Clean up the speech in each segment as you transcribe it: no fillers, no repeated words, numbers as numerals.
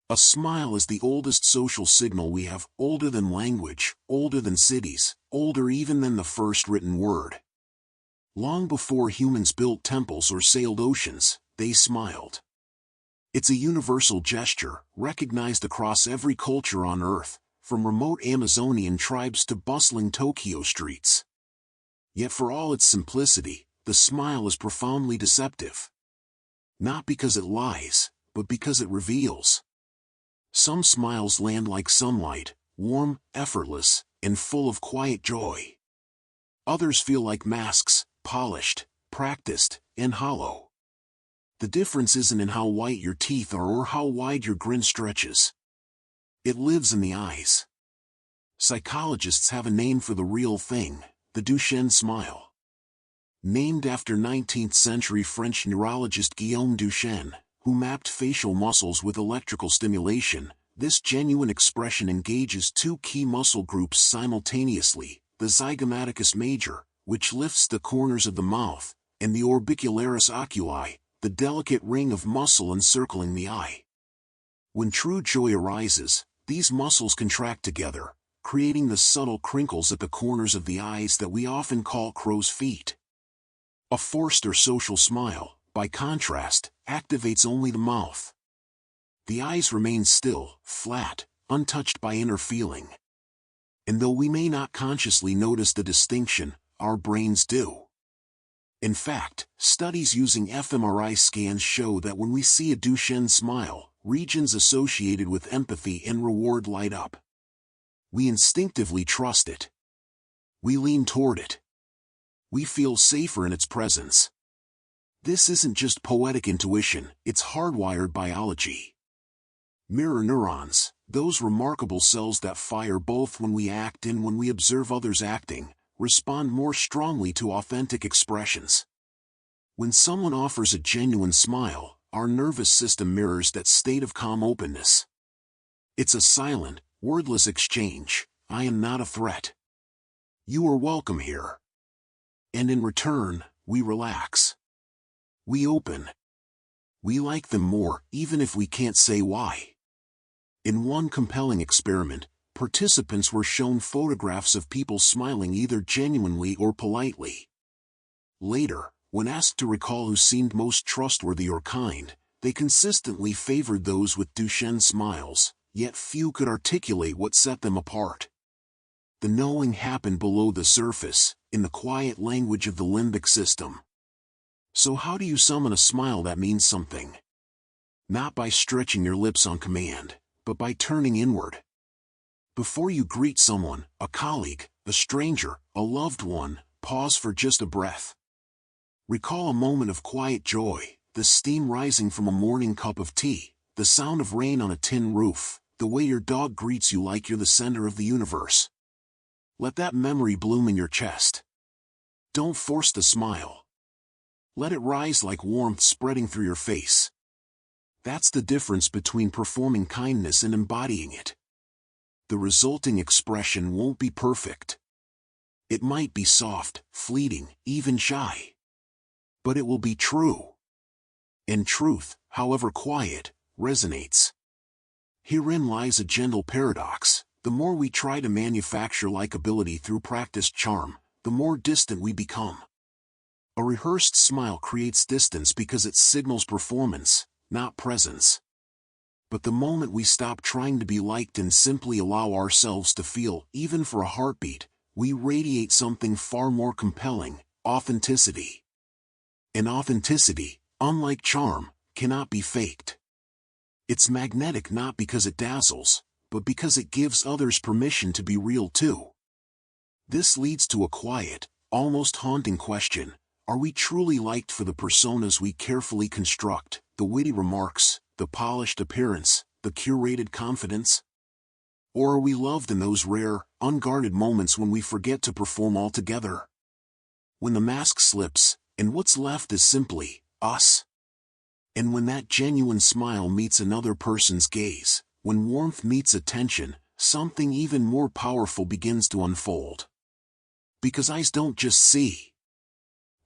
A smile is the oldest social signal we have, older than language, older than cities, older even than the first written word. Long before humans built temples or sailed oceans, they smiled. It's a universal gesture, recognized across every culture on Earth, from remote Amazonian tribes to bustling Tokyo streets. Yet for all its simplicity, the smile is profoundly deceptive. Not because it lies, but because it reveals. Some smiles land like sunlight, warm, effortless, and full of quiet joy. Others feel like masks, polished, practiced, and hollow. The difference isn't in how white your teeth are or how wide your grin stretches. It lives in the eyes. Psychologists have a name for the real thing, the Duchenne smile. Named after 19th-century French neurologist Guillaume Duchenne, who mapped facial muscles with electrical stimulation, this genuine expression engages two key muscle groups simultaneously, the zygomaticus major, which lifts the corners of the mouth, and the orbicularis oculi, the delicate ring of muscle encircling the eye. When true joy arises, these muscles contract together, creating the subtle crinkles at the corners of the eyes that we often call crow's feet. A forced or social smile, by contrast, activates only the mouth. The eyes remain still, flat, untouched by inner feeling. And though we may not consciously notice the distinction, our brains do. In fact, studies using fMRI scans show that when we see a Duchenne smile, regions associated with empathy and reward light up. We instinctively trust it. We lean toward it. We feel safer in its presence. This isn't just poetic intuition, it's hardwired biology. Mirror neurons, those remarkable cells that fire both when we act and when we observe others acting, respond more strongly to authentic expressions. When someone offers a genuine smile, our nervous system mirrors that state of calm openness. It's a silent, wordless exchange. I am not a threat. You are welcome here. And in return, we relax. We open. We like them more, even if we can't say why. In one compelling experiment, participants were shown photographs of people smiling either genuinely or politely. Later, when asked to recall who seemed most trustworthy or kind, they consistently favored those with Duchenne smiles, yet few could articulate what set them apart. The knowing happened below the surface, in the quiet language of the limbic system. So how do you summon a smile that means something? Not by stretching your lips on command, but by turning inward. Before you greet someone, a colleague, a stranger, a loved one, pause for just a breath. Recall a moment of quiet joy, the steam rising from a morning cup of tea, the sound of rain on a tin roof, the way your dog greets you like you're the center of the universe. Let that memory bloom in your chest. Don't force the smile. Let it rise like warmth spreading through your face. That's the difference between performing kindness and embodying it. The resulting expression won't be perfect. It might be soft, fleeting, even shy. But it will be true. And truth, however quiet, resonates. Herein lies a gentle paradox. The more we try to manufacture likability through practiced charm, the more distant we become. A rehearsed smile creates distance because it signals performance, not presence. But the moment we stop trying to be liked and simply allow ourselves to feel, even for a heartbeat, we radiate something far more compelling: authenticity. And authenticity, unlike charm, cannot be faked. It's magnetic not because it dazzles, but because it gives others permission to be real too. This leads to a quiet, almost haunting question: are we truly liked for the personas we carefully construct, the witty remarks, the polished appearance, the curated confidence? Or are we loved in those rare, unguarded moments when we forget to perform altogether? When the mask slips, and what's left is simply us. And when that genuine smile meets another person's gaze, when warmth meets attention, something even more powerful begins to unfold. Because eyes don't just see.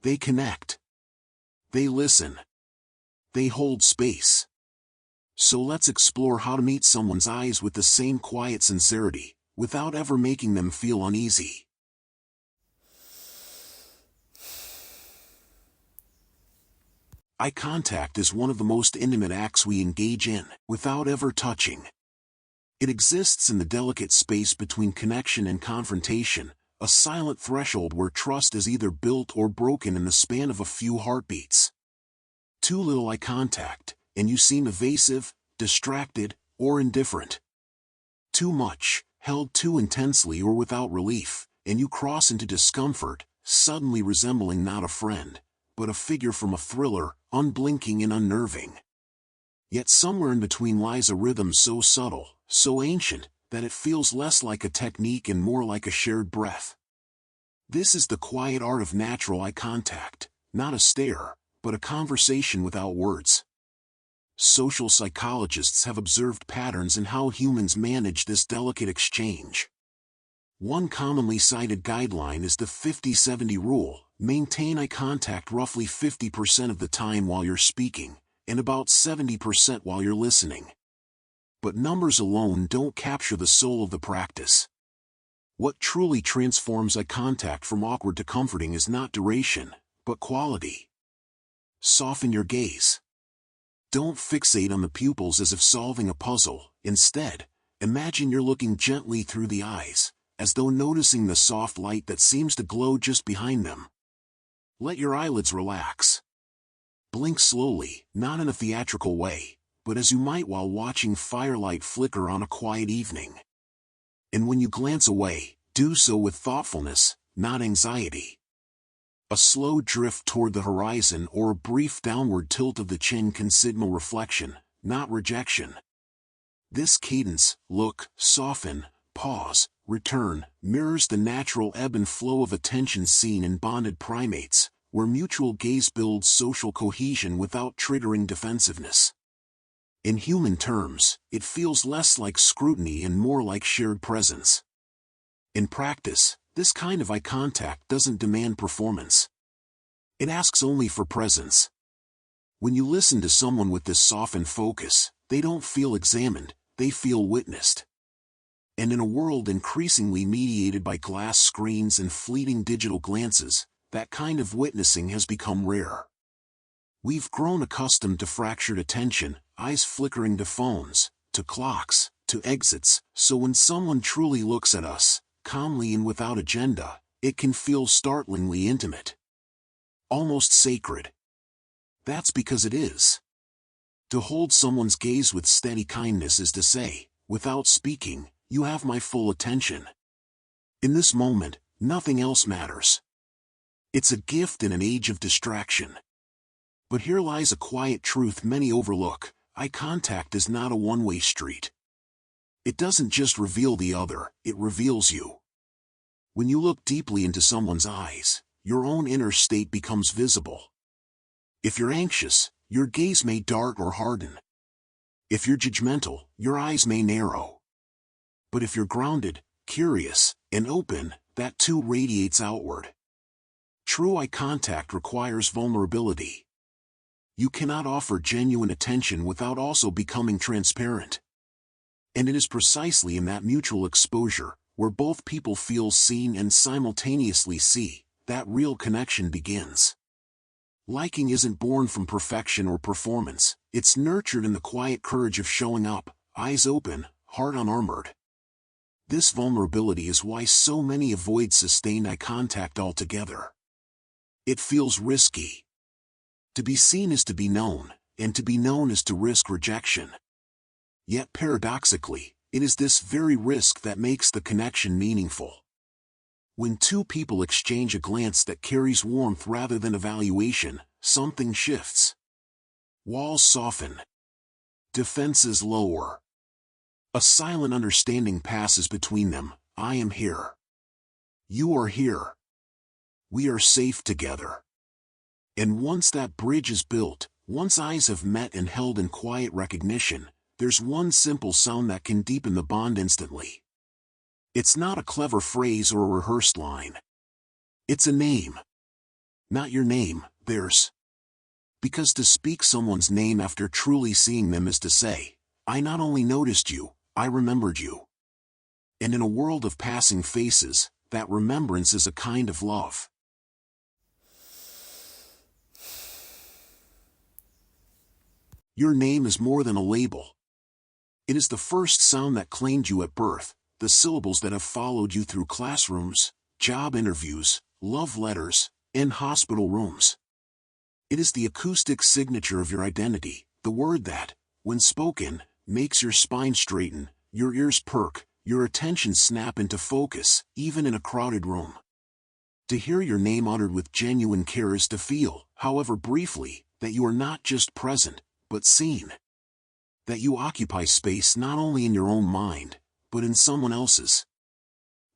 They connect. They listen. They hold space. So let's explore how to meet someone's eyes with the same quiet sincerity, without ever making them feel uneasy. Eye contact is one of the most intimate acts we engage in, without ever touching. It exists in the delicate space between connection and confrontation, a silent threshold where trust is either built or broken in the span of a few heartbeats. Too little eye contact, and you seem evasive, distracted, or indifferent. Too much, held too intensely or without relief, and you cross into discomfort, suddenly resembling not a friend, but a figure from a thriller, unblinking and unnerving. Yet somewhere in between lies a rhythm so subtle, so ancient, that it feels less like a technique and more like a shared breath. This is the quiet art of natural eye contact, not a stare, but a conversation without words. Social psychologists have observed patterns in how humans manage this delicate exchange. One commonly cited guideline is the 50-70 rule: maintain eye contact roughly 50% of the time while you're speaking, and about 70% while you're listening. But numbers alone don't capture the soul of the practice. What truly transforms eye contact from awkward to comforting is not duration, but quality. Soften your gaze. Don't fixate on the pupils as if solving a puzzle. Instead, imagine you're looking gently through the eyes, as though noticing the soft light that seems to glow just behind them. Let your eyelids relax. Blink slowly, not in a theatrical way, but as you might while watching firelight flicker on a quiet evening. And when you glance away, do so with thoughtfulness, not anxiety. A slow drift toward the horizon or a brief downward tilt of the chin can signal reflection, not rejection. This cadence, look, soften, pause, return, mirrors the natural ebb and flow of attention seen in bonded primates, where mutual gaze builds social cohesion without triggering defensiveness. In human terms, it feels less like scrutiny and more like shared presence. In practice, this kind of eye contact doesn't demand performance. It asks only for presence. When you listen to someone with this softened focus, they don't feel examined, they feel witnessed. And in a world increasingly mediated by glass screens and fleeting digital glances, that kind of witnessing has become rare. We've grown accustomed to fractured attention, eyes flickering to phones, to clocks, to exits, so when someone truly looks at us, calmly and without agenda, it can feel startlingly intimate. Almost sacred. That's because it is. To hold someone's gaze with steady kindness is to say, without speaking, you have my full attention. In this moment, nothing else matters. It's a gift in an age of distraction. But here lies a quiet truth many overlook: eye contact is not a one-way street. It doesn't just reveal the other, it reveals you. When you look deeply into someone's eyes, your own inner state becomes visible. If you're anxious, your gaze may dart or harden. If you're judgmental, your eyes may narrow. But if you're grounded, curious, and open, that too radiates outward. True eye contact requires vulnerability. You cannot offer genuine attention without also becoming transparent. And it is precisely in that mutual exposure, where both people feel seen and simultaneously see, that real connection begins. Liking isn't born from perfection or performance, it's nurtured in the quiet courage of showing up, eyes open, heart unarmored. This vulnerability is why so many avoid sustained eye contact altogether. It feels risky. To be seen is to be known, and to be known is to risk rejection. Yet paradoxically, it is this very risk that makes the connection meaningful. When two people exchange a glance that carries warmth rather than evaluation, something shifts. Walls soften. Defenses lower. A silent understanding passes between them: I am here. You are here. We are safe together. And once that bridge is built, once eyes have met and held in quiet recognition, there's one simple sound that can deepen the bond instantly. It's not a clever phrase or a rehearsed line. It's a name. Not your name, theirs. Because to speak someone's name after truly seeing them is to say, I not only noticed you, I remembered you. And in a world of passing faces, that remembrance is a kind of love. Your name is more than a label. It is the first sound that claimed you at birth, the syllables that have followed you through classrooms, job interviews, love letters, and hospital rooms. It is the acoustic signature of your identity, the word that, when spoken, makes your spine straighten, your ears perk, your attention snap into focus, even in a crowded room. To hear your name uttered with genuine care is to feel, however briefly, that you are not just present, but seen. That you occupy space not only in your own mind, but in someone else's.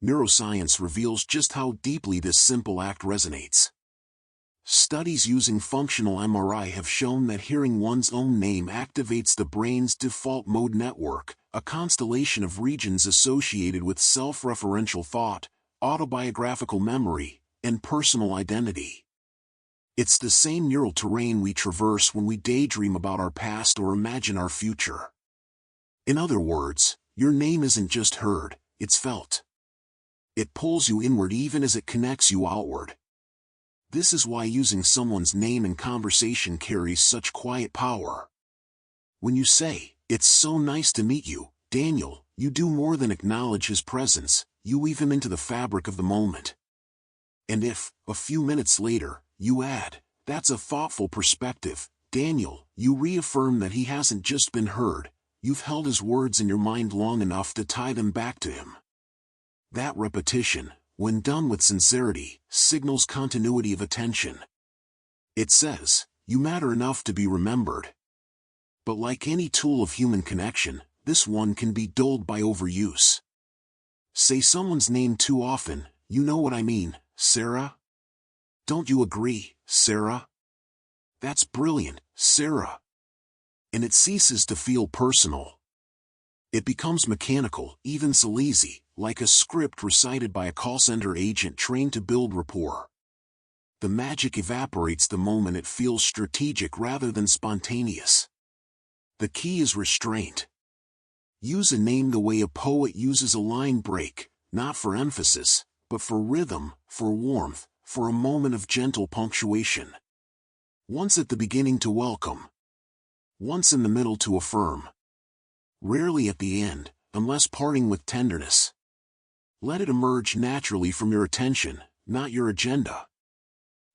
Neuroscience reveals just how deeply this simple act resonates. Studies using functional MRI have shown that hearing one's own name activates the brain's default mode network, a constellation of regions associated with self-referential thought, autobiographical memory, and personal identity. It's the same neural terrain we traverse when we daydream about our past or imagine our future. In other words, your name isn't just heard, it's felt. It pulls you inward even as it connects you outward. This is why using someone's name in conversation carries such quiet power. When you say, "It's so nice to meet you, Daniel," you do more than acknowledge his presence, you weave him into the fabric of the moment. And if, a few minutes later, you add, "That's a thoughtful perspective, Daniel," you reaffirm that he hasn't just been heard, you've held his words in your mind long enough to tie them back to him. That repetition, when done with sincerity, signals continuity of attention. It says, you matter enough to be remembered. But like any tool of human connection, this one can be dulled by overuse. Say someone's name too often, "You know what I mean, Sarah? Don't you agree, Sarah? That's brilliant, Sarah." And it ceases to feel personal. It becomes mechanical, even sleazy, like a script recited by a call center agent trained to build rapport. The magic evaporates the moment it feels strategic rather than spontaneous. The key is restraint. Use a name the way a poet uses a line break, not for emphasis, but for rhythm, for warmth, for a moment of gentle punctuation. Once at the beginning to welcome. Once in the middle to affirm. Rarely at the end, unless parting with tenderness. Let it emerge naturally from your attention, not your agenda.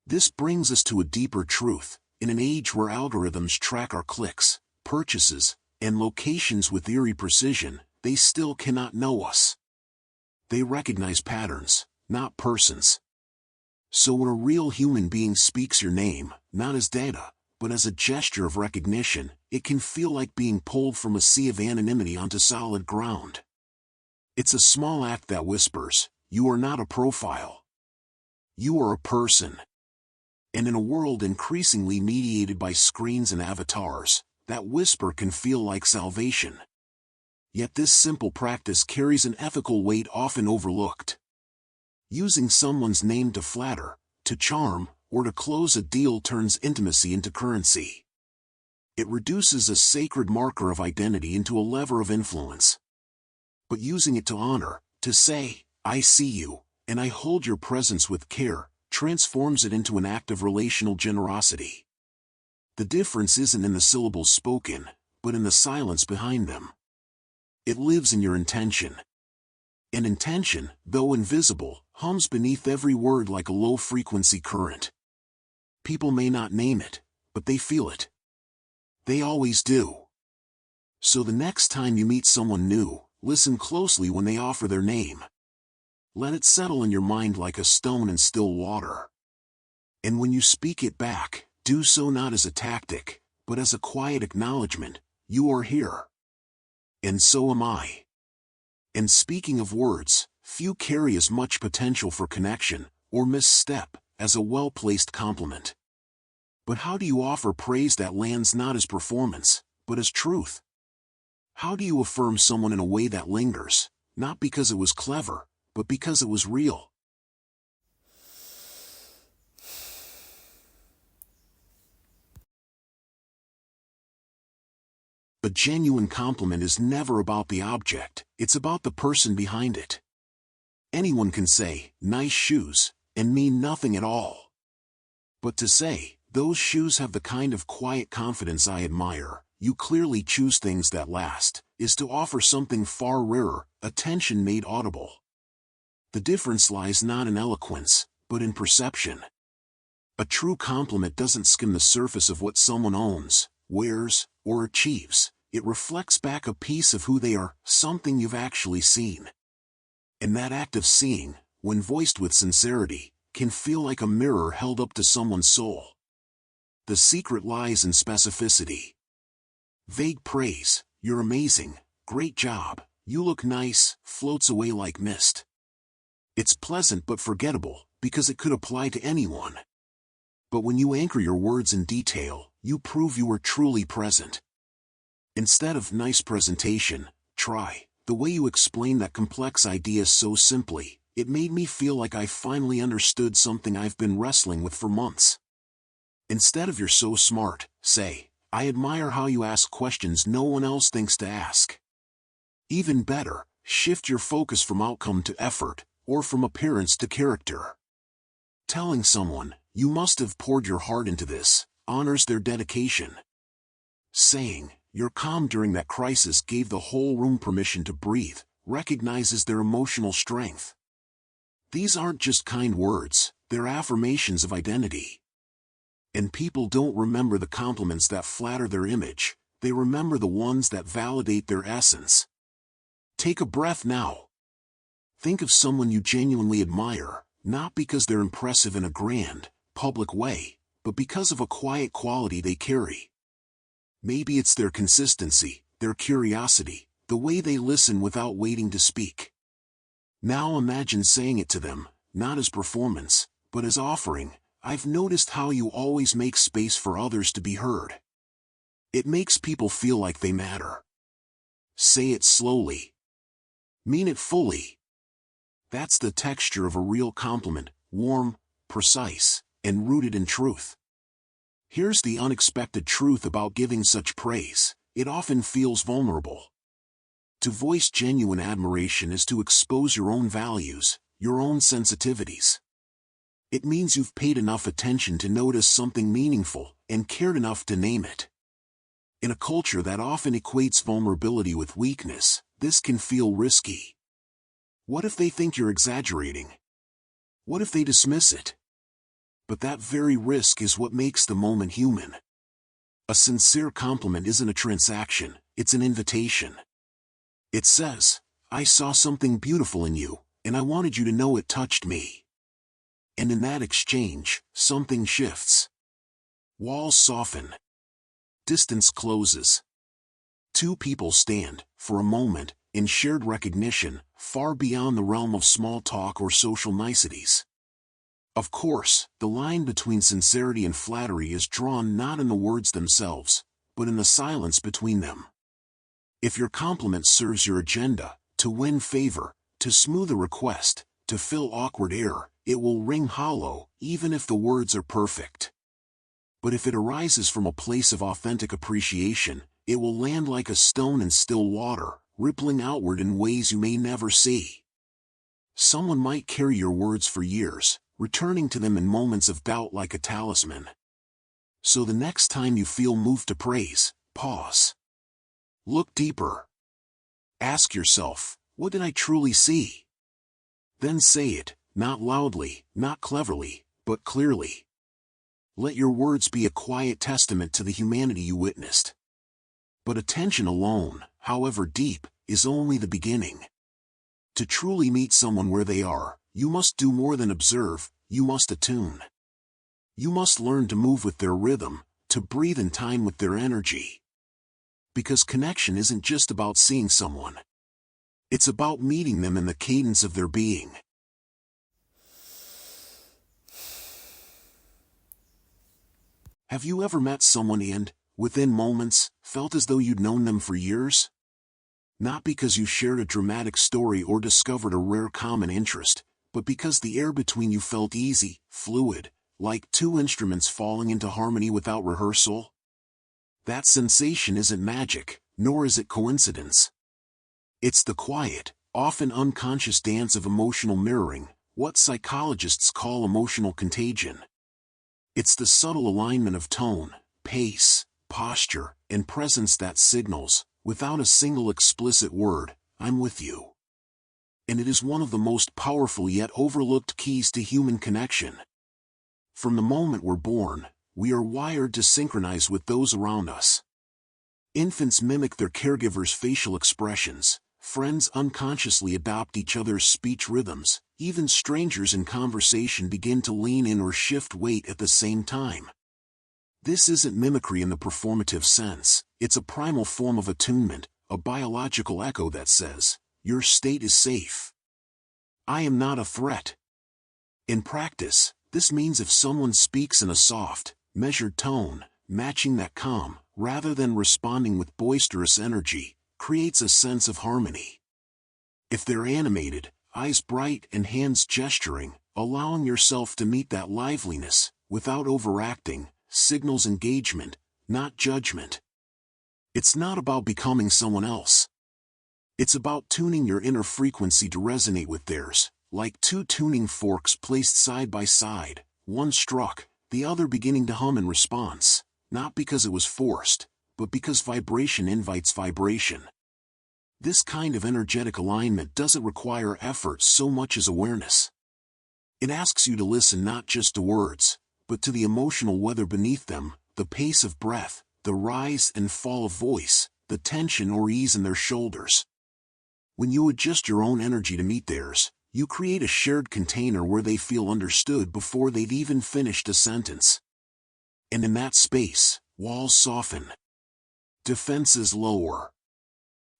This brings us to a deeper truth. In an age where algorithms track our clicks, purchases, and locations with eerie precision, they still cannot know us. They recognize patterns, not persons. So when a real human being speaks your name, not as data, but as a gesture of recognition, it can feel like being pulled from a sea of anonymity onto solid ground. It's a small act that whispers, "You are not a profile. You are a person." And in a world increasingly mediated by screens and avatars, that whisper can feel like salvation. Yet this simple practice carries an ethical weight often overlooked. Using someone's name to flatter, to charm, or to close a deal turns intimacy into currency. It reduces a sacred marker of identity into a lever of influence. But using it to honor, to say, "I see you, and I hold your presence with care," transforms it into an act of relational generosity. The difference isn't in the syllables spoken, but in the silence behind them. It lives in your intention. And intention, though invisible, hums beneath every word like a low-frequency current. People may not name it, but they feel it. They always do. So the next time you meet someone new, listen closely when they offer their name. Let it settle in your mind like a stone in still water. And when you speak it back, do so not as a tactic, but as a quiet acknowledgement, "You are here. And so am I." And speaking of words, few carry as much potential for connection, or misstep, as a well-placed compliment. But how do you offer praise that lands not as performance, but as truth? How do you affirm someone in a way that lingers, not because it was clever, but because it was real? A genuine compliment is never about the object, it's about the person behind it. Anyone can say, "Nice shoes," and mean nothing at all. But to say, "Those shoes have the kind of quiet confidence I admire, you clearly choose things that last," is to offer something far rarer, attention made audible. The difference lies not in eloquence, but in perception. A true compliment doesn't skim the surface of what someone owns, wears, or achieves. It reflects back a piece of who they are, something you've actually seen. And that act of seeing, when voiced with sincerity, can feel like a mirror held up to someone's soul. The secret lies in specificity. Vague praise, "You're amazing," "Great job," "You look nice," floats away like mist. It's pleasant but forgettable, because it could apply to anyone. But when you anchor your words in detail, you prove you were truly present. Instead of "nice presentation," try, "The way you explain that complex idea so simply, it made me feel like I finally understood something I've been wrestling with for months." Instead of "You're so smart," say, "I admire how you ask questions no one else thinks to ask." Even better, shift your focus from outcome to effort, or from appearance to character. Telling someone, "You must have poured your heart into this," honors their dedication. Saying, "You're calm during that crisis," gave the whole room permission to breathe, recognizes their emotional strength. These aren't just kind words, they're affirmations of identity. And people don't remember the compliments that flatter their image, they remember the ones that validate their essence. Take a breath now. Think of someone you genuinely admire, not because they're impressive in a grand, public way, but because of a quiet quality they carry. Maybe it's their consistency, their curiosity, the way they listen without waiting to speak. Now imagine saying it to them, not as performance, but as offering, "I've noticed how you always make space for others to be heard." It makes people feel like they matter. Say it slowly. Mean it fully. That's the texture of a real compliment, warm, precise, and rooted in truth. Here's the unexpected truth about giving such praise: it often feels vulnerable. To voice genuine admiration is to expose your own values, your own sensitivities. It means you've paid enough attention to notice something meaningful, and cared enough to name it. In a culture that often equates vulnerability with weakness, this can feel risky. What if they think you're exaggerating? What if they dismiss it? But that very risk is what makes the moment human. A sincere compliment isn't a transaction, it's an invitation. It says, "I saw something beautiful in you, and I wanted you to know it touched me." And in that exchange, something shifts. Walls soften. Distance closes. Two people stand, for a moment, in shared recognition, far beyond the realm of small talk or social niceties. Of course, the line between sincerity and flattery is drawn not in the words themselves, but in the silence between them. If your compliment serves your agenda, to win favor, to smooth a request, to fill awkward air, it will ring hollow, even if the words are perfect. But if it arises from a place of authentic appreciation, it will land like a stone in still water, rippling outward in ways you may never see. Someone might carry your words for years, returning to them in moments of doubt like a talisman. So the next time you feel moved to praise, pause. Look deeper. Ask yourself, what did I truly see? Then say it, not loudly, not cleverly, but clearly. Let your words be a quiet testament to the humanity you witnessed. But attention alone, however deep, is only the beginning. To truly meet someone where they are, you must do more than observe, you must attune. You must learn to move with their rhythm, to breathe in time with their energy. Because connection isn't just about seeing someone. It's about meeting them in the cadence of their being. Have you ever met someone and, within moments, felt as though you'd known them for years? Not because you shared a dramatic story or discovered a rare common interest, but because the air between you felt easy, fluid, like two instruments falling into harmony without rehearsal? That sensation isn't magic, nor is it coincidence. It's the quiet, often unconscious dance of emotional mirroring, what psychologists call emotional contagion. It's the subtle alignment of tone, pace, posture, and presence that signals, without a single explicit word, "I'm with you." And it is one of the most powerful yet overlooked keys to human connection. From the moment we're born, we are wired to synchronize with those around us. Infants mimic their caregivers' facial expressions, friends unconsciously adopt each other's speech rhythms, even strangers in conversation begin to lean in or shift weight at the same time. This isn't mimicry in the performative sense, it's a primal form of attunement, a biological echo that says, "Your state is safe. I am not a threat." In practice, this means if someone speaks in a soft, measured tone, matching that calm, rather than responding with boisterous energy, creates a sense of harmony. If they're animated, eyes bright and hands gesturing, allowing yourself to meet that liveliness, without overacting, signals engagement, not judgment. It's not about becoming someone else. It's about tuning your inner frequency to resonate with theirs, like two tuning forks placed side by side, one struck, the other beginning to hum in response, not because it was forced, but because vibration invites vibration. This kind of energetic alignment doesn't require effort so much as awareness. It asks you to listen not just to words, but to the emotional weather beneath them, the pace of breath, the rise and fall of voice, the tension or ease in their shoulders. When you adjust your own energy to meet theirs, you create a shared container where they feel understood before they've even finished a sentence. And in that space, walls soften. Defenses lower.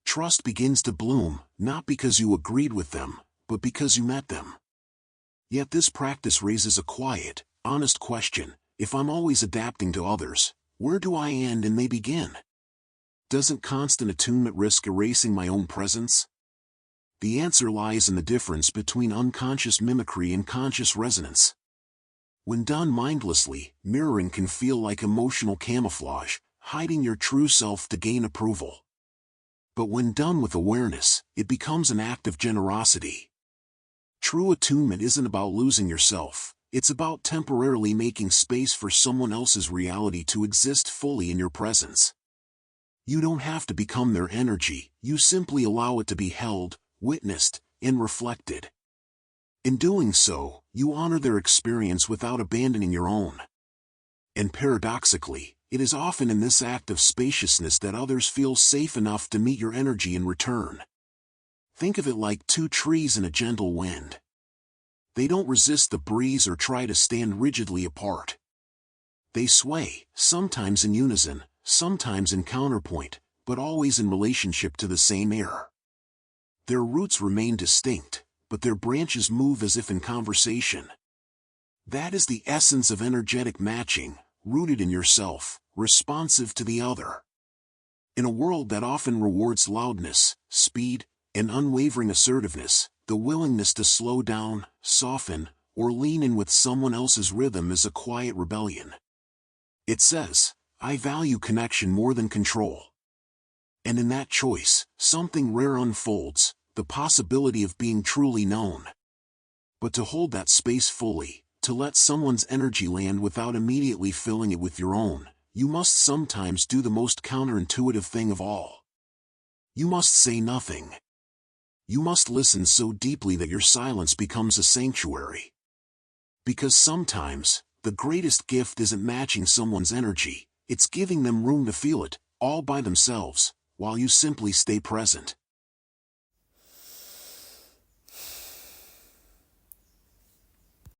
Trust begins to bloom, not because you agreed with them, but because you met them. Yet this practice raises a quiet, honest question: if I'm always adapting to others, where do I end and they begin? Doesn't constant attunement risk erasing my own presence? The answer lies in the difference between unconscious mimicry and conscious resonance. When done mindlessly, mirroring can feel like emotional camouflage, hiding your true self to gain approval. But when done with awareness, it becomes an act of generosity. True attunement isn't about losing yourself, it's about temporarily making space for someone else's reality to exist fully in your presence. You don't have to become their energy, you simply allow it to be held, witnessed, and reflected. In doing so, you honor their experience without abandoning your own. And paradoxically, it is often in this act of spaciousness that others feel safe enough to meet your energy in return. Think of it like two trees in a gentle wind. They don't resist the breeze or try to stand rigidly apart. They sway, sometimes in unison, sometimes in counterpoint, but always in relationship to the same air. Their roots remain distinct, but their branches move as if in conversation. That is the essence of energetic matching, rooted in yourself, responsive to the other. In a world that often rewards loudness, speed, and unwavering assertiveness, the willingness to slow down, soften, or lean in with someone else's rhythm is a quiet rebellion. It says, "I value connection more than control." And in that choice, something rare unfolds, the possibility of being truly known. But to hold that space fully, to let someone's energy land without immediately filling it with your own, you must sometimes do the most counterintuitive thing of all. You must say nothing. You must listen so deeply that your silence becomes a sanctuary. Because sometimes, the greatest gift isn't matching someone's energy, it's giving them room to feel it, all by themselves, while you simply stay present.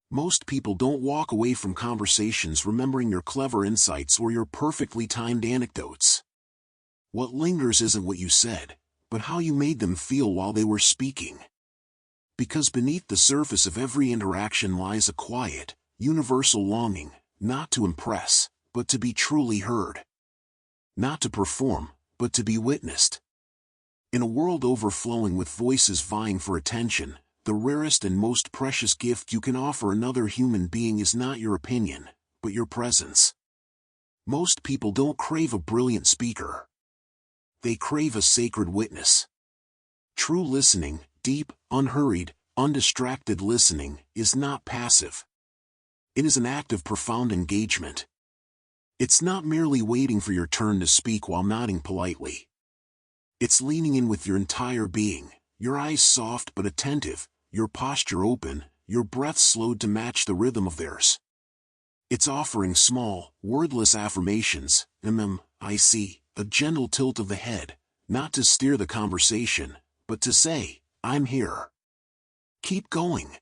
Most people don't walk away from conversations remembering your clever insights or your perfectly timed anecdotes. What lingers isn't what you said, but how you made them feel while they were speaking. Because beneath the surface of every interaction lies a quiet, universal longing, not to impress, but to be truly heard. Not to perform, but to be witnessed. In a world overflowing with voices vying for attention, the rarest and most precious gift you can offer another human being is not your opinion, but your presence. Most people don't crave a brilliant speaker. They crave a sacred witness. True listening, deep, unhurried, undistracted listening, is not passive. It is an act of profound engagement. It's not merely waiting for your turn to speak while nodding politely. It's leaning in with your entire being, your eyes soft but attentive, your posture open, your breath slowed to match the rhythm of theirs. It's offering small, wordless affirmations, I see, a gentle tilt of the head, not to steer the conversation, but to say, I'm here. Keep going.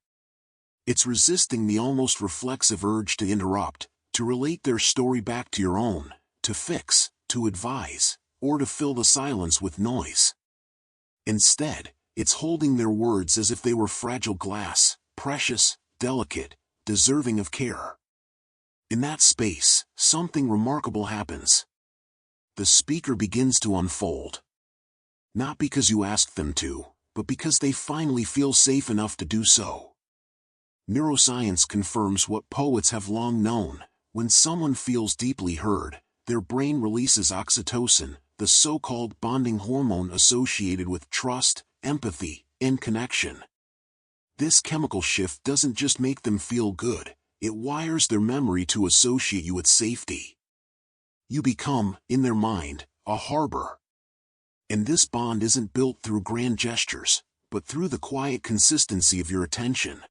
It's resisting the almost reflexive urge to interrupt, to relate their story back to your own, to fix, to advise, or to fill the silence with noise. Instead, it's holding their words as if they were fragile glass, precious, delicate, deserving of care. In that space, something remarkable happens. The speaker begins to unfold. Not because you asked them to, but because they finally feel safe enough to do so. Neuroscience confirms what poets have long known: when someone feels deeply heard, their brain releases oxytocin, the so-called bonding hormone associated with trust, empathy, and connection. This chemical shift doesn't just make them feel good, it wires their memory to associate you with safety. You become, in their mind, a harbor. And this bond isn't built through grand gestures, but through the quiet consistency of your attention.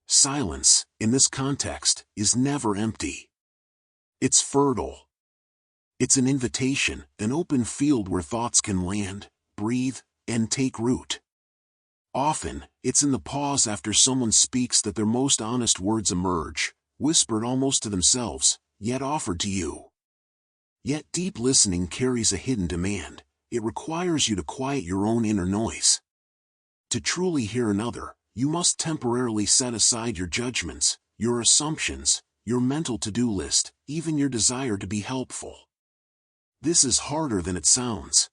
Silence, in this context, is never empty. It's fertile. It's an invitation, an open field where thoughts can land, breathe, and take root. Often, it's in the pause after someone speaks that their most honest words emerge, whispered almost to themselves, yet offered to you. Yet deep listening carries a hidden demand. It requires you to quiet your own inner noise. To truly hear another, you must temporarily set aside your judgments, your assumptions, your mental to-do list, even your desire to be helpful. This is harder than it sounds.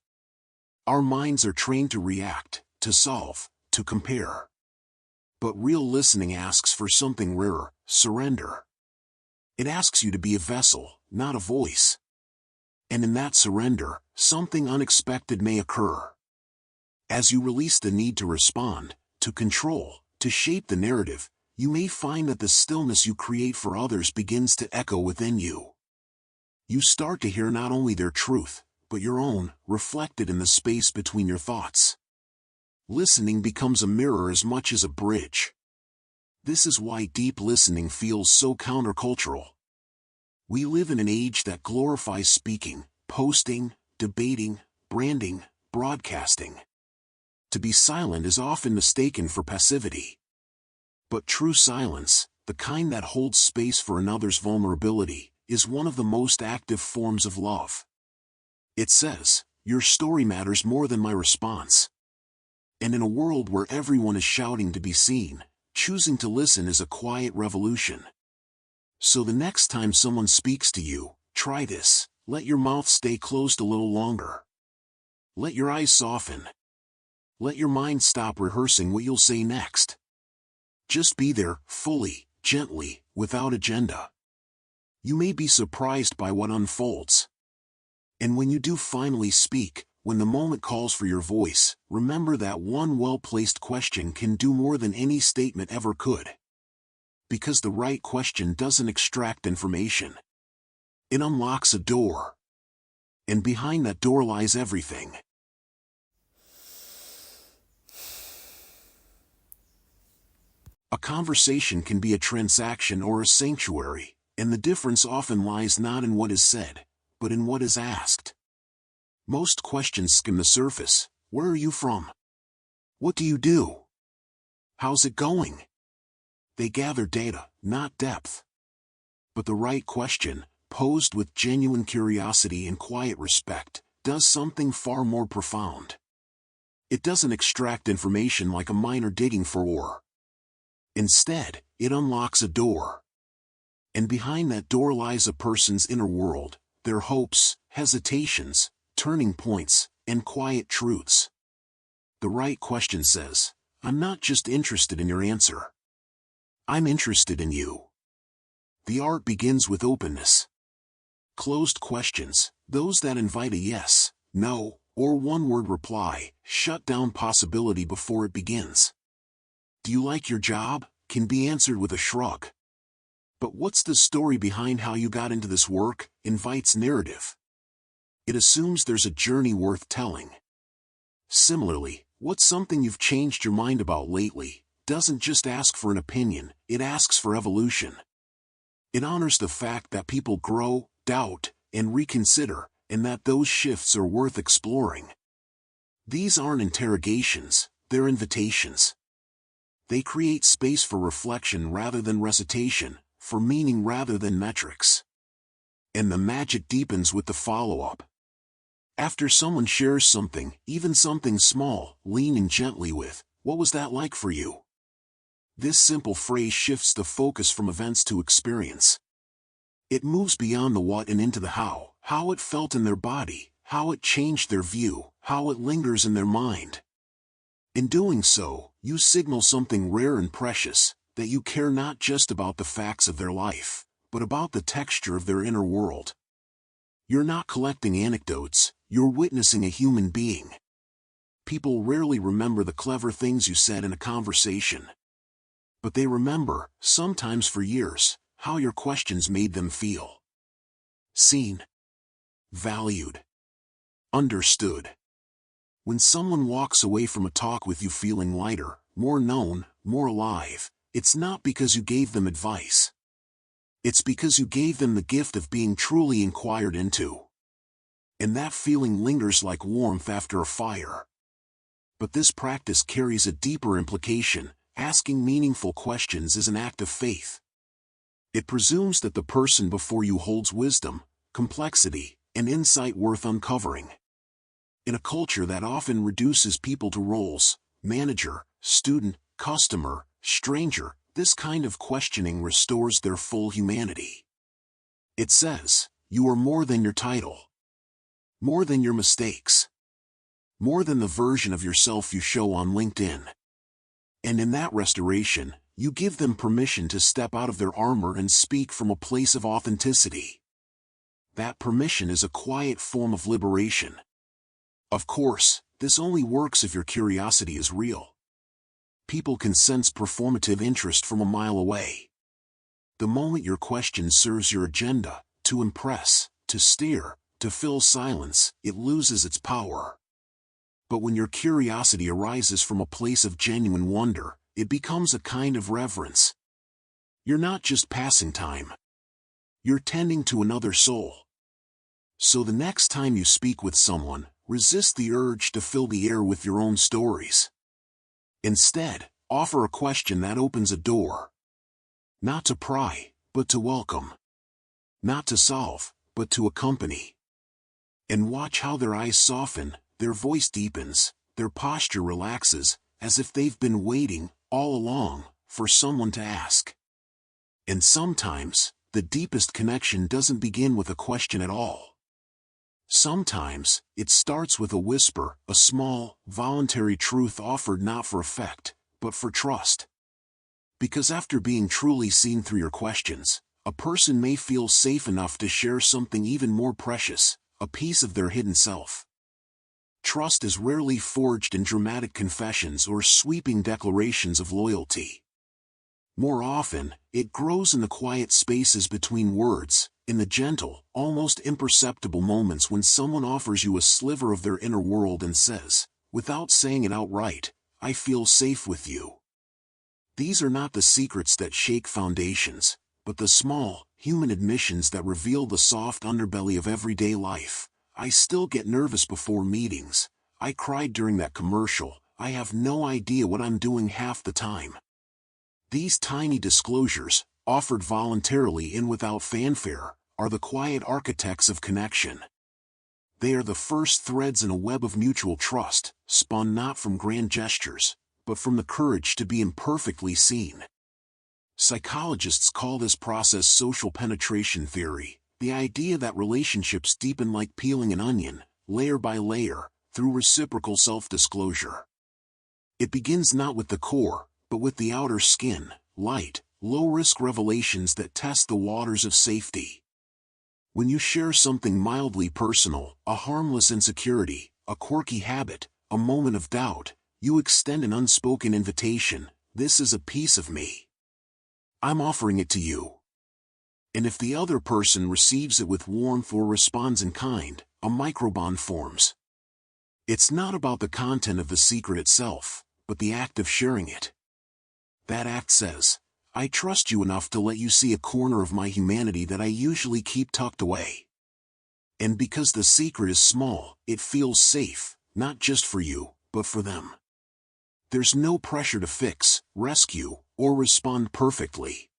Our minds are trained to react, to solve, to compare. But real listening asks for something rarer: surrender. It asks you to be a vessel, not a voice. And in that surrender, something unexpected may occur. As you release the need to respond, to control, to shape the narrative, you may find that the stillness you create for others begins to echo within you. You start to hear not only their truth, but your own, reflected in the space between your thoughts. Listening becomes a mirror as much as a bridge. This is why deep listening feels so countercultural. We live in an age that glorifies speaking, posting, debating, branding, broadcasting. To be silent is often mistaken for passivity. But true silence, the kind that holds space for another's vulnerability, is one of the most active forms of love. It says, your story matters more than my response. And in a world where everyone is shouting to be seen, choosing to listen is a quiet revolution. So the next time someone speaks to you, try this: let your mouth stay closed a little longer. Let your eyes soften. Let your mind stop rehearsing what you'll say next. Just be there, fully, gently, without agenda. You may be surprised by what unfolds. And when you do finally speak, when the moment calls for your voice, remember that one well-placed question can do more than any statement ever could. Because the right question doesn't extract information. It unlocks a door. And behind that door lies everything. A conversation can be a transaction or a sanctuary, and the difference often lies not in what is said, but in what is asked. Most questions skim the surface. Where are you from? What do you do? How's it going? They gather data, not depth. But the right question, posed with genuine curiosity and quiet respect, does something far more profound. It doesn't extract information like a miner digging for ore. Instead, it unlocks a door. And behind that door lies a person's inner world, their hopes, hesitations, turning points, and quiet truths. The right question says, I'm not just interested in your answer. I'm interested in you. The art begins with openness. Closed questions, those that invite a yes, no, or one-word reply, shut down possibility before it begins. Do you like your job? Can be answered with a shrug. But what's the story behind how you got into this work? Invites narrative. It assumes there's a journey worth telling. Similarly, what's something you've changed your mind about lately? Doesn't just ask for an opinion, it asks for evolution. It honors the fact that people grow, doubt, and reconsider, and that those shifts are worth exploring. These aren't interrogations, they're invitations. They create space for reflection rather than recitation, for meaning rather than metrics. And the magic deepens with the follow-up. After someone shares something, even something small, leaning gently with, "What was that like for you?" This simple phrase shifts the focus from events to experience. It moves beyond the what and into the how it felt in their body, how it changed their view, how it lingers in their mind. In doing so, you signal something rare and precious, that you care not just about the facts of their life, but about the texture of their inner world. You're not collecting anecdotes, you're witnessing a human being. People rarely remember the clever things you said in a conversation. But they remember, sometimes for years, how your questions made them feel. Seen. Valued. Understood. When someone walks away from a talk with you feeling lighter, more known, more alive, it's not because you gave them advice. It's because you gave them the gift of being truly inquired into. And that feeling lingers like warmth after a fire. But this practice carries a deeper implication. Asking meaningful questions is an act of faith. It presumes that the person before you holds wisdom, complexity, and insight worth uncovering. In a culture that often reduces people to roles, manager, student, customer, stranger, this kind of questioning restores their full humanity. It says, you are more than your title. More than your mistakes. More than the version of yourself you show on LinkedIn. And in that restoration, you give them permission to step out of their armor and speak from a place of authenticity. That permission is a quiet form of liberation. Of course, this only works if your curiosity is real. People can sense performative interest from a mile away. The moment your question serves your agenda, to impress, to steer, to fill silence, it loses its power. But when your curiosity arises from a place of genuine wonder, it becomes a kind of reverence. You're not just passing time. You're tending to another soul. So the next time you speak with someone, resist the urge to fill the air with your own stories. Instead, offer a question that opens a door. Not to pry, but to welcome. Not to solve, but to accompany. And watch how their eyes soften, their voice deepens, their posture relaxes, as if they've been waiting, all along, for someone to ask. And sometimes, the deepest connection doesn't begin with a question at all. Sometimes, it starts with a whisper, a small, voluntary truth offered not for effect, but for trust. Because after being truly seen through your questions, a person may feel safe enough to share something even more precious, a piece of their hidden self. Trust is rarely forged in dramatic confessions or sweeping declarations of loyalty. More often, it grows in the quiet spaces between words, in the gentle, almost imperceptible moments when someone offers you a sliver of their inner world and says, without saying it outright, "I feel safe with you." These are not the secrets that shake foundations, but the small, human admissions that reveal the soft underbelly of everyday life. I still get nervous before meetings. I cried during that commercial. I have no idea what I'm doing half the time. These tiny disclosures, offered voluntarily and without fanfare, are the quiet architects of connection. They are the first threads in a web of mutual trust, spun not from grand gestures, but from the courage to be imperfectly seen. Psychologists call this process social penetration theory, the idea that relationships deepen like peeling an onion, layer by layer, through reciprocal self-disclosure. It begins not with the core, but with the outer skin, light, low-risk revelations that test the waters of safety. When you share something mildly personal, a harmless insecurity, a quirky habit, a moment of doubt, you extend an unspoken invitation. This is a piece of me. I'm offering it to you. And if the other person receives it with warmth or responds in kind, a microbond forms. It's not about the content of the secret itself, but the act of sharing it. That act says, I trust you enough to let you see a corner of my humanity that I usually keep tucked away. And because the secret is small, it feels safe, not just for you, but for them. There's no pressure to fix, rescue, or respond perfectly.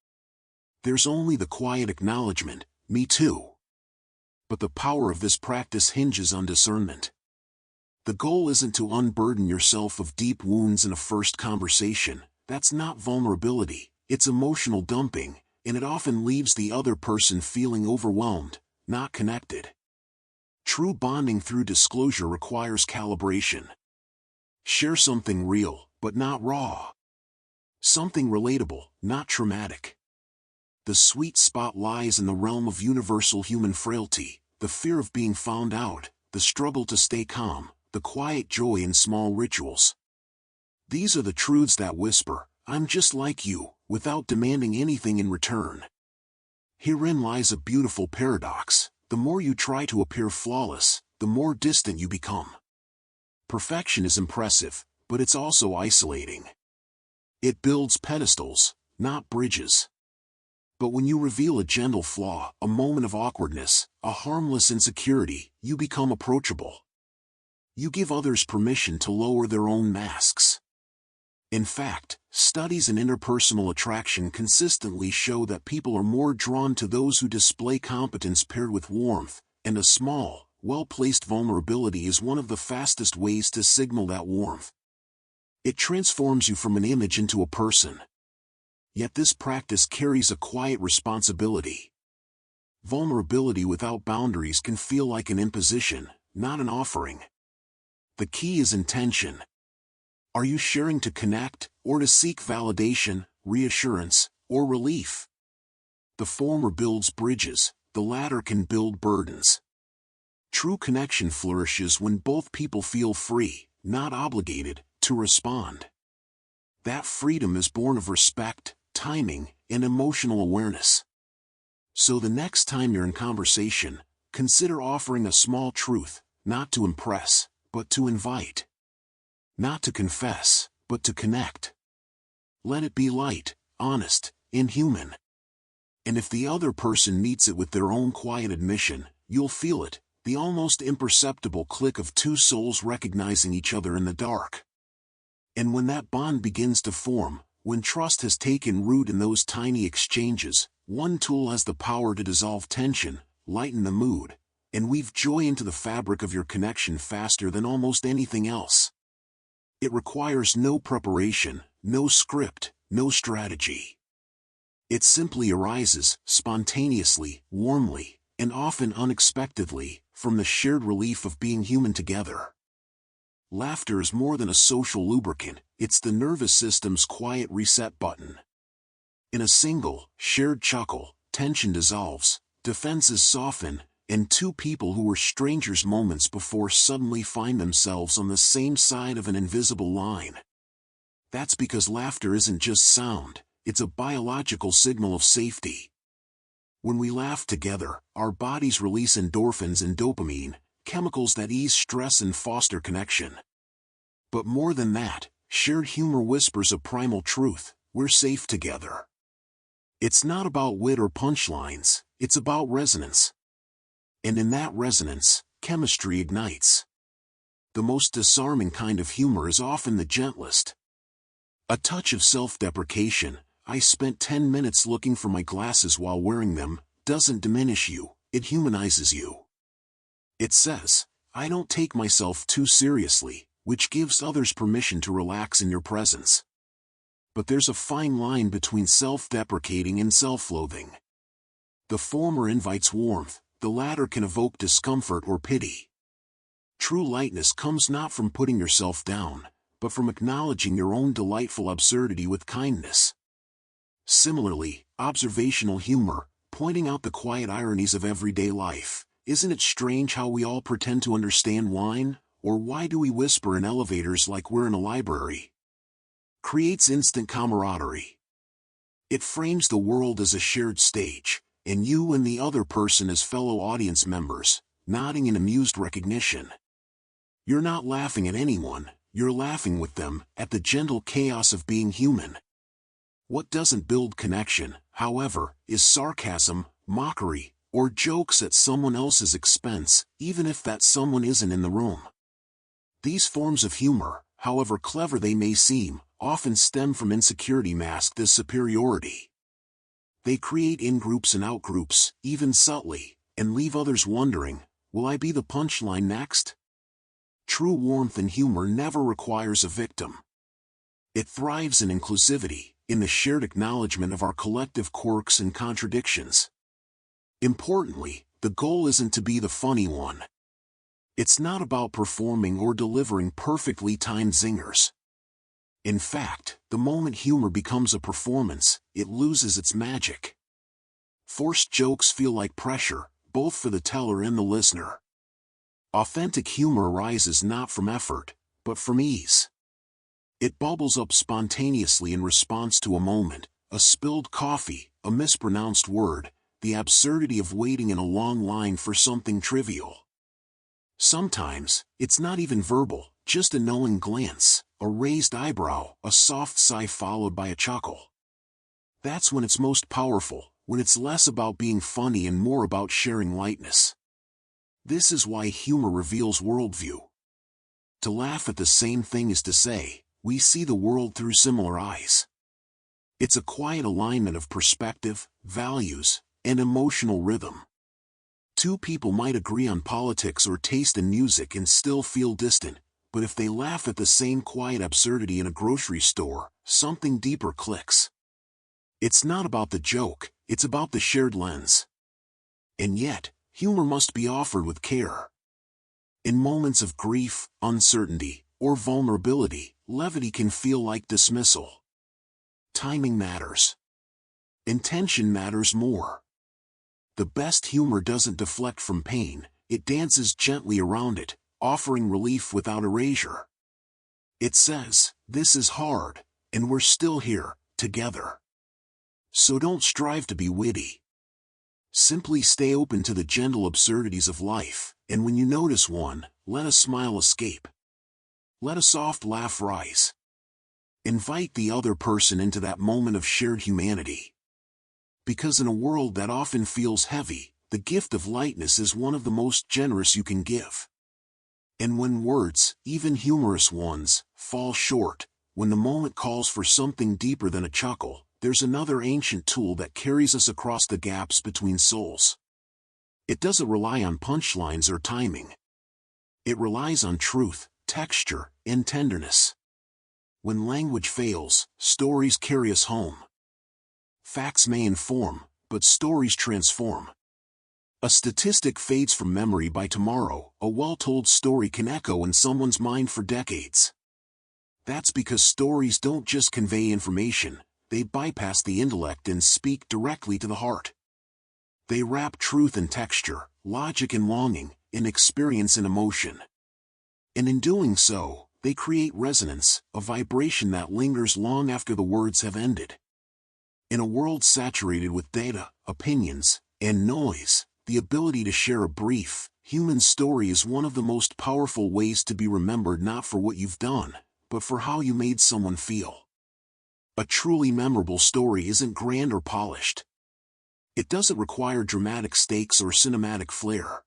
There's only the quiet acknowledgement, me too. But the power of this practice hinges on discernment. The goal isn't to unburden yourself of deep wounds in a first conversation. That's not vulnerability, it's emotional dumping, and it often leaves the other person feeling overwhelmed, not connected. True bonding through disclosure requires calibration. Share something real, but not raw. Something relatable, not traumatic. The sweet spot lies in the realm of universal human frailty, the fear of being found out, the struggle to stay calm, the quiet joy in small rituals. These are the truths that whisper, I'm just like you, without demanding anything in return. Herein lies a beautiful paradox. The more you try to appear flawless, the more distant you become. Perfection is impressive, but it's also isolating. It builds pedestals, not bridges. But when you reveal a gentle flaw, a moment of awkwardness, a harmless insecurity, you become approachable. You give others permission to lower their own masks. In fact, studies in interpersonal attraction consistently show that people are more drawn to those who display competence paired with warmth, and a small, well-placed vulnerability is one of the fastest ways to signal that warmth. It transforms you from an image into a person. Yet this practice carries a quiet responsibility. Vulnerability without boundaries can feel like an imposition, not an offering. The key is intention. Are you sharing to connect, or to seek validation, reassurance, or relief? The former builds bridges, the latter can build burdens. True connection flourishes when both people feel free, not obligated, to respond. That freedom is born of respect, timing, and emotional awareness. So the next time you're in conversation, consider offering a small truth, not to impress, but to invite. Not to confess, but to connect. Let it be light, honest, and human. And if the other person meets it with their own quiet admission, you'll feel it, the almost imperceptible click of two souls recognizing each other in the dark. And when that bond begins to form, when trust has taken root in those tiny exchanges, one tool has the power to dissolve tension, lighten the mood, and weave joy into the fabric of your connection faster than almost anything else. It requires no preparation, no script, no strategy. It simply arises, spontaneously, warmly, and often unexpectedly, from the shared relief of being human together. Laughter is more than a social lubricant, it's the nervous system's quiet reset button. In a single, shared chuckle, tension dissolves, defenses soften, and two people who were strangers moments before suddenly find themselves on the same side of an invisible line. That's because laughter isn't just sound, it's a biological signal of safety. When we laugh together, our bodies release endorphins and dopamine, chemicals that ease stress and foster connection. But more than that, shared humor whispers a primal truth: we're safe together. It's not about wit or punchlines, it's about resonance. And in that resonance, chemistry ignites. The most disarming kind of humor is often the gentlest. A touch of self-deprecation, I spent 10 minutes looking for my glasses while wearing them, doesn't diminish you, it humanizes you. It says, I don't take myself too seriously, which gives others permission to relax in your presence. But there's a fine line between self-deprecating and self-loathing. The former invites warmth, the latter can evoke discomfort or pity. True lightness comes not from putting yourself down, but from acknowledging your own delightful absurdity with kindness. Similarly, observational humor, pointing out the quiet ironies of everyday life. Isn't it strange how we all pretend to understand wine, or why do we whisper in elevators like we're in a library, creates instant camaraderie. It frames the world as a shared stage, and you and the other person as fellow audience members, nodding in amused recognition. You're not laughing at anyone, you're laughing with them, at the gentle chaos of being human. What doesn't build connection, however, is sarcasm, mockery, or jokes at someone else's expense, even if that someone isn't in the room. These forms of humor, however clever they may seem, often stem from insecurity masked as superiority. They create in-groups and out-groups, even subtly, and leave others wondering, will I be the punchline next? True warmth and humor never requires a victim. It thrives in inclusivity, in the shared acknowledgement of our collective quirks and contradictions. Importantly, the goal isn't to be the funny one. It's not about performing or delivering perfectly timed zingers. In fact, the moment humor becomes a performance, it loses its magic. Forced jokes feel like pressure, both for the teller and the listener. Authentic humor arises not from effort, but from ease. It bubbles up spontaneously in response to a moment, a spilled coffee, a mispronounced word, the absurdity of waiting in a long line for something trivial. Sometimes, it's not even verbal, just a knowing glance, a raised eyebrow, a soft sigh followed by a chuckle. That's when it's most powerful, when it's less about being funny and more about sharing lightness. This is why humor reveals worldview. To laugh at the same thing is to say, we see the world through similar eyes. It's a quiet alignment of perspective, values, and emotional rhythm. Two people might agree on politics or taste in music and still feel distant, but if they laugh at the same quiet absurdity in a grocery store, something deeper clicks. It's not about the joke, it's about the shared lens. And yet, humor must be offered with care. In moments of grief, uncertainty, or vulnerability, levity can feel like dismissal. Timing matters. Intention matters more. The best humor doesn't deflect from pain, it dances gently around it, offering relief without erasure. It says, this is hard, and we're still here, together. So don't strive to be witty. Simply stay open to the gentle absurdities of life, and when you notice one, let a smile escape. Let a soft laugh rise. Invite the other person into that moment of shared humanity. Because in a world that often feels heavy, the gift of lightness is one of the most generous you can give. And when words, even humorous ones, fall short, when the moment calls for something deeper than a chuckle, there's another ancient tool that carries us across the gaps between souls. It doesn't rely on punchlines or timing. It relies on truth, texture, and tenderness. When language fails, stories carry us home. Facts may inform, but stories transform. A statistic fades from memory by tomorrow, a well-told story can echo in someone's mind for decades. That's because stories don't just convey information, they bypass the intellect and speak directly to the heart. They wrap truth in texture, logic in longing, in experience in emotion. And in doing so, they create resonance, a vibration that lingers long after the words have ended. In a world saturated with data, opinions, and noise, the ability to share a brief, human story is one of the most powerful ways to be remembered not for what you've done, but for how you made someone feel. A truly memorable story isn't grand or polished. It doesn't require dramatic stakes or cinematic flair.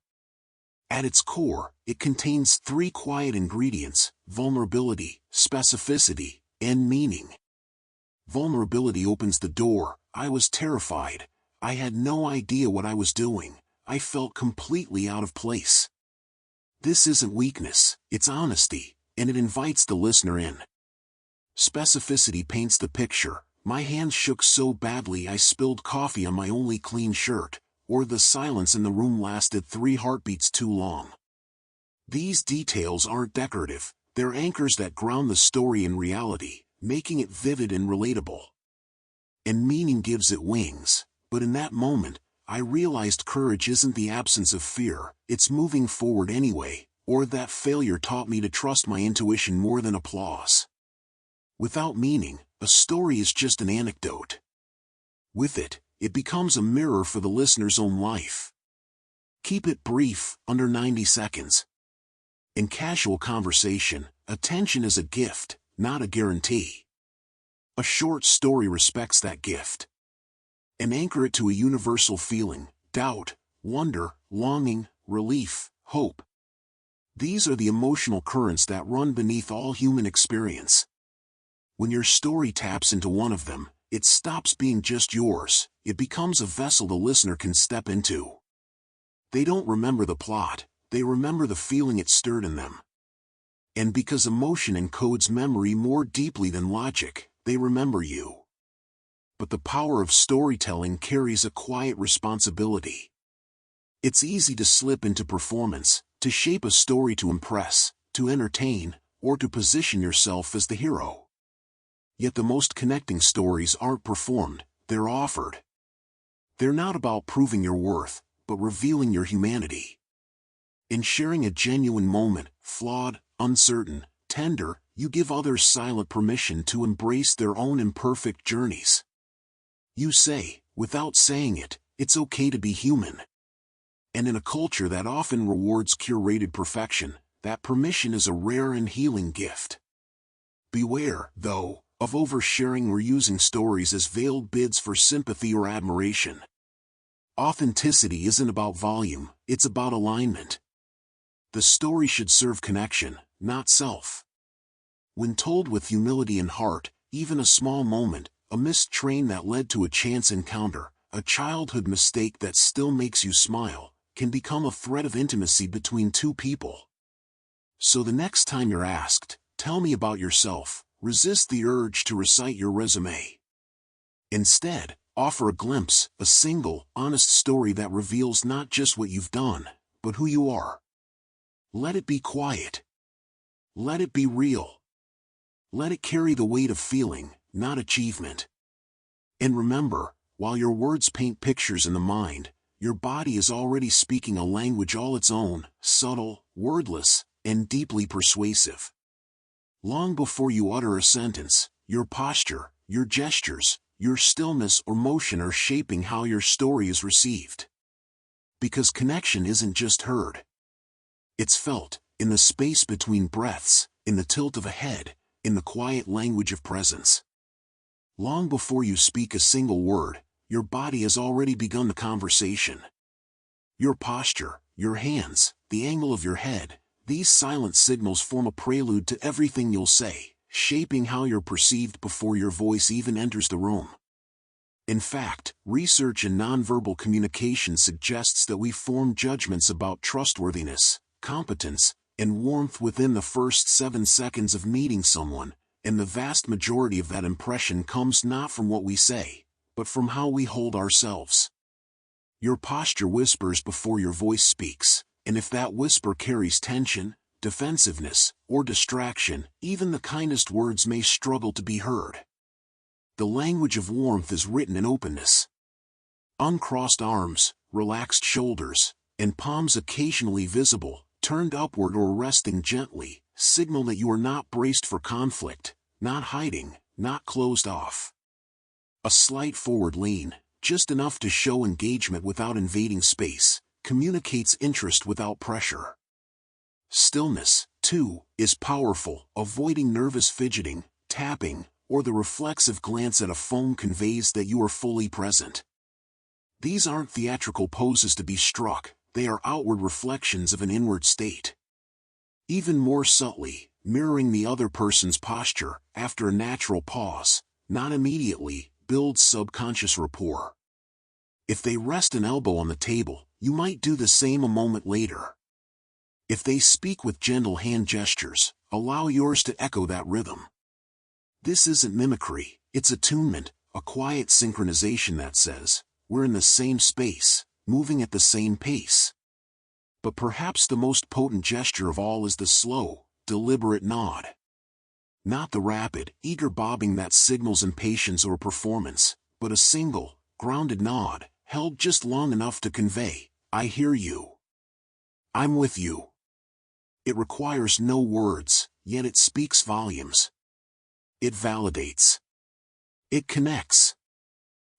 At its core, it contains three quiet ingredients: vulnerability, specificity, and meaning. Vulnerability opens the door. I was terrified. I had no idea what I was doing. I felt completely out of place. This isn't weakness, it's honesty, and it invites the listener in. Specificity paints the picture. My hands shook so badly I spilled coffee on my only clean shirt, or the silence in the room lasted 3 heartbeats too long. These details aren't decorative, they're anchors that ground the story in reality, making it vivid and relatable. And meaning gives it wings, but in that moment, I realized courage isn't the absence of fear, it's moving forward anyway, or that failure taught me to trust my intuition more than applause. Without meaning, a story is just an anecdote. With it, it becomes a mirror for the listener's own life. Keep it brief, under 90 seconds. In casual conversation, attention is a gift, not a guarantee. A short story respects that gift. And anchor it to a universal feeling: doubt, wonder, longing, relief, hope. These are the emotional currents that run beneath all human experience. When your story taps into one of them, it stops being just yours, it becomes a vessel the listener can step into. They don't remember the plot, they remember the feeling it stirred in them. And because emotion encodes memory more deeply than logic, they remember you. But the power of storytelling carries a quiet responsibility. It's easy to slip into performance, to shape a story to impress, to entertain, or to position yourself as the hero. Yet the most connecting stories aren't performed, they're offered. They're not about proving your worth, but revealing your humanity. In sharing a genuine moment, flawed, uncertain, tender, you give others silent permission to embrace their own imperfect journeys. You say, without saying it, it's okay to be human. And in a culture that often rewards curated perfection, that permission is a rare and healing gift. Beware, though, of oversharing or using stories as veiled bids for sympathy or admiration. Authenticity isn't about volume, it's about alignment. The story should serve connection, not self. When told with humility and heart, even a small moment, a missed train that led to a chance encounter, a childhood mistake that still makes you smile, can become a thread of intimacy between two people. So the next time you're asked, "Tell me about yourself," resist the urge to recite your resume. Instead, offer a glimpse, a single, honest story that reveals not just what you've done, but who you are. Let it be quiet. Let it be real. Let it carry the weight of feeling, not achievement. And remember, while your words paint pictures in the mind, your body is already speaking a language all its own, subtle, wordless, and deeply persuasive. Long before you utter a sentence, your posture, your gestures, your stillness or motion are shaping how your story is received. Because connection isn't just heard. It's felt, in the space between breaths, in the tilt of a head, in the quiet language of presence. Long before you speak a single word, your body has already begun the conversation. Your posture, your hands, the angle of your head, these silent signals form a prelude to everything you'll say, shaping how you're perceived before your voice even enters the room. In fact, research in nonverbal communication suggests that we form judgments about trustworthiness, competence, and warmth within the first 7 seconds of meeting someone, and the vast majority of that impression comes not from what we say, but from how we hold ourselves. Your posture whispers before your voice speaks, and if that whisper carries tension, defensiveness, or distraction, even the kindest words may struggle to be heard. The language of warmth is written in openness. Uncrossed arms, relaxed shoulders, and palms occasionally visible, turned upward or resting gently, signal that you are not braced for conflict, not hiding, not closed off. A slight forward lean, just enough to show engagement without invading space, communicates interest without pressure. Stillness, too, is powerful. Avoiding nervous fidgeting, tapping, or the reflexive glance at a phone conveys that you are fully present. These aren't theatrical poses to be struck, they are outward reflections of an inward state. Even more subtly, mirroring the other person's posture, after a natural pause, not immediately, builds subconscious rapport. If they rest an elbow on the table, you might do the same a moment later. If they speak with gentle hand gestures, allow yours to echo that rhythm. This isn't mimicry, it's attunement, a quiet synchronization that says, we're in the same space, moving at the same pace. But perhaps the most potent gesture of all is the slow, deliberate nod. Not the rapid, eager bobbing that signals impatience or performance, but a single, grounded nod, held just long enough to convey, "I hear you. I'm with you." It requires no words, yet it speaks volumes. It validates. It connects.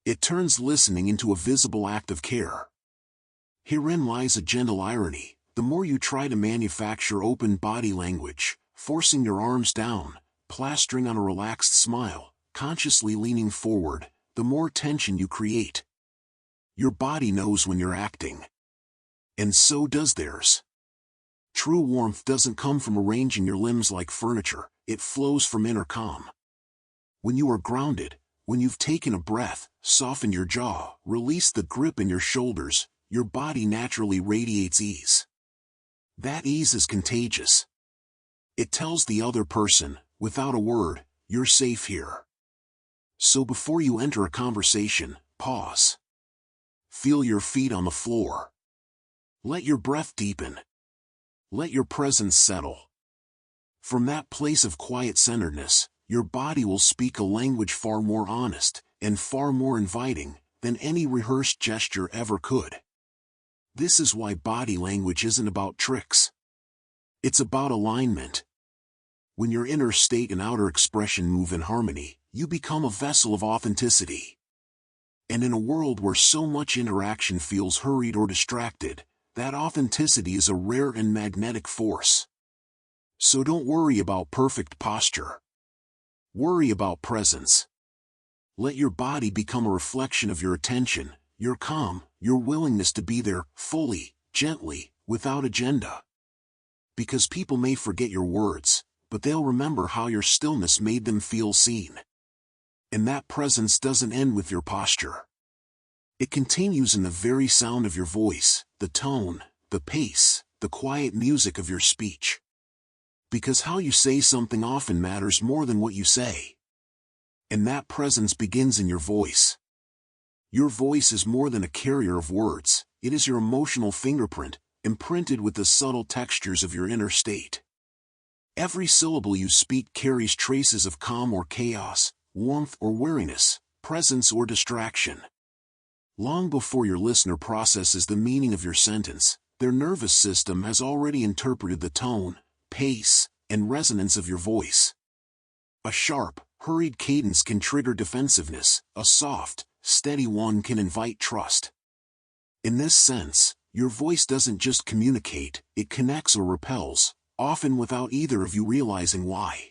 It turns listening into a visible act of care. Herein lies a gentle irony. The more you try to manufacture open body language, forcing your arms down, plastering on a relaxed smile, consciously leaning forward, the more tension you create. Your body knows when you're acting. And so does theirs. True warmth doesn't come from arranging your limbs like furniture, it flows from inner calm. When you are grounded, when you've taken a breath, softened your jaw, released the grip in your shoulders, your body naturally radiates ease. That ease is contagious. It tells the other person, without a word, you're safe here. So before you enter a conversation, pause. Feel your feet on the floor. Let your breath deepen. Let your presence settle. From that place of quiet centeredness, your body will speak a language far more honest and far more inviting than any rehearsed gesture ever could. This is why body language isn't about tricks. It's about alignment. When your inner state and outer expression move in harmony, you become a vessel of authenticity. And in a world where so much interaction feels hurried or distracted, that authenticity is a rare and magnetic force. So don't worry about perfect posture. Worry about presence. Let your body become a reflection of your attention, your calm, your willingness to be there, fully, gently, without agenda. Because people may forget your words, but they'll remember how your stillness made them feel seen. And that presence doesn't end with your posture. It continues in the very sound of your voice, the tone, the pace, the quiet music of your speech. Because how you say something often matters more than what you say. And that presence begins in your voice. Your voice is more than a carrier of words, it is your emotional fingerprint, imprinted with the subtle textures of your inner state. Every syllable you speak carries traces of calm or chaos, warmth or weariness, presence or distraction. Long before your listener processes the meaning of your sentence, their nervous system has already interpreted the tone, pace, and resonance of your voice. A sharp, hurried cadence can trigger defensiveness, a soft, steady one can invite trust. In this sense, your voice doesn't just communicate, it connects or repels, often without either of you realizing why.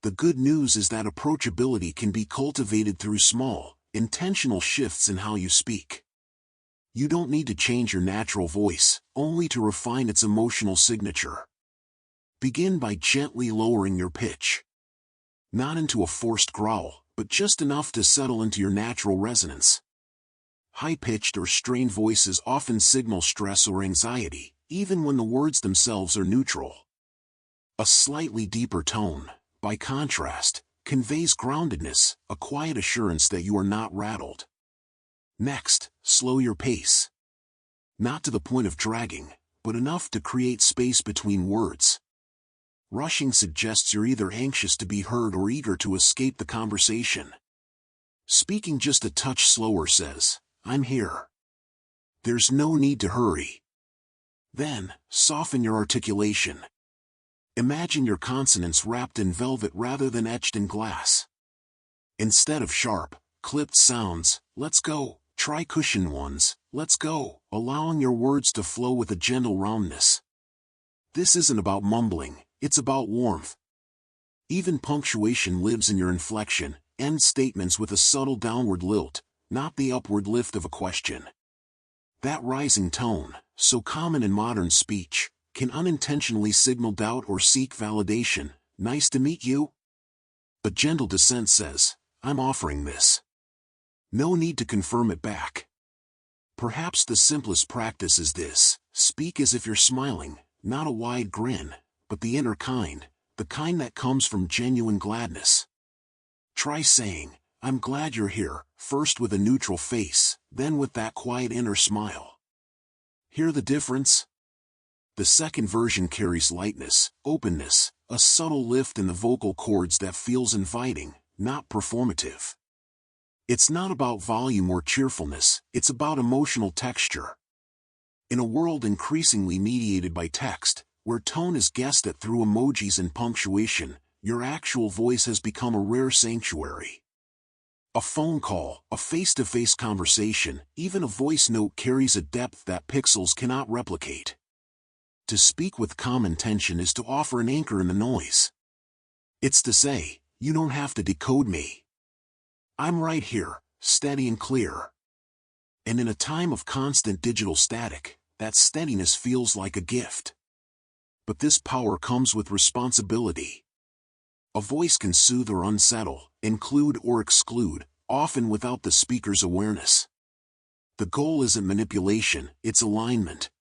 The good news is that approachability can be cultivated through small, intentional shifts in how you speak. You don't need to change your natural voice, only to refine its emotional signature. Begin by gently lowering your pitch. Not into a forced growl, but just enough to settle into your natural resonance. High-pitched or strained voices often signal stress or anxiety, even when the words themselves are neutral. A slightly deeper tone, by contrast, conveys groundedness, a quiet assurance that you are not rattled. Next, slow your pace. Not to the point of dragging, but enough to create space between words. Rushing suggests you're either anxious to be heard or eager to escape the conversation. Speaking just a touch slower says, "I'm here." There's no need to hurry. Then, soften your articulation. Imagine your consonants wrapped in velvet rather than etched in glass. Instead of sharp, clipped sounds, "let's go," try cushioned ones, "let's go," allowing your words to flow with a gentle roundness. This isn't about mumbling, it's about warmth. Even punctuation lives in your inflection, end statements with a subtle downward lilt, not the upward lift of a question. That rising tone, so common in modern speech, can unintentionally signal doubt or seek validation. "Nice to meet you." A gentle dissent says, "I'm offering this." No need to confirm it back. Perhaps the simplest practice is this: speak as if you're smiling, not a wide grin, but the inner kind, the kind that comes from genuine gladness. Try saying, "I'm glad you're here," first with a neutral face, then with that quiet inner smile. Hear the difference? The second version carries lightness, openness, a subtle lift in the vocal cords that feels inviting, not performative. It's not about volume or cheerfulness, it's about emotional texture. In a world increasingly mediated by text, where tone is guessed at through emojis and punctuation, your actual voice has become a rare sanctuary. A phone call, a face-to-face conversation, even a voice note carries a depth that pixels cannot replicate. To speak with calm intention is to offer an anchor in the noise. It's to say, you don't have to decode me. I'm right here, steady and clear. And in a time of constant digital static, that steadiness feels like a gift. But this power comes with responsibility. A voice can soothe or unsettle, include or exclude, often without the speaker's awareness. The goal isn't manipulation, it's alignment.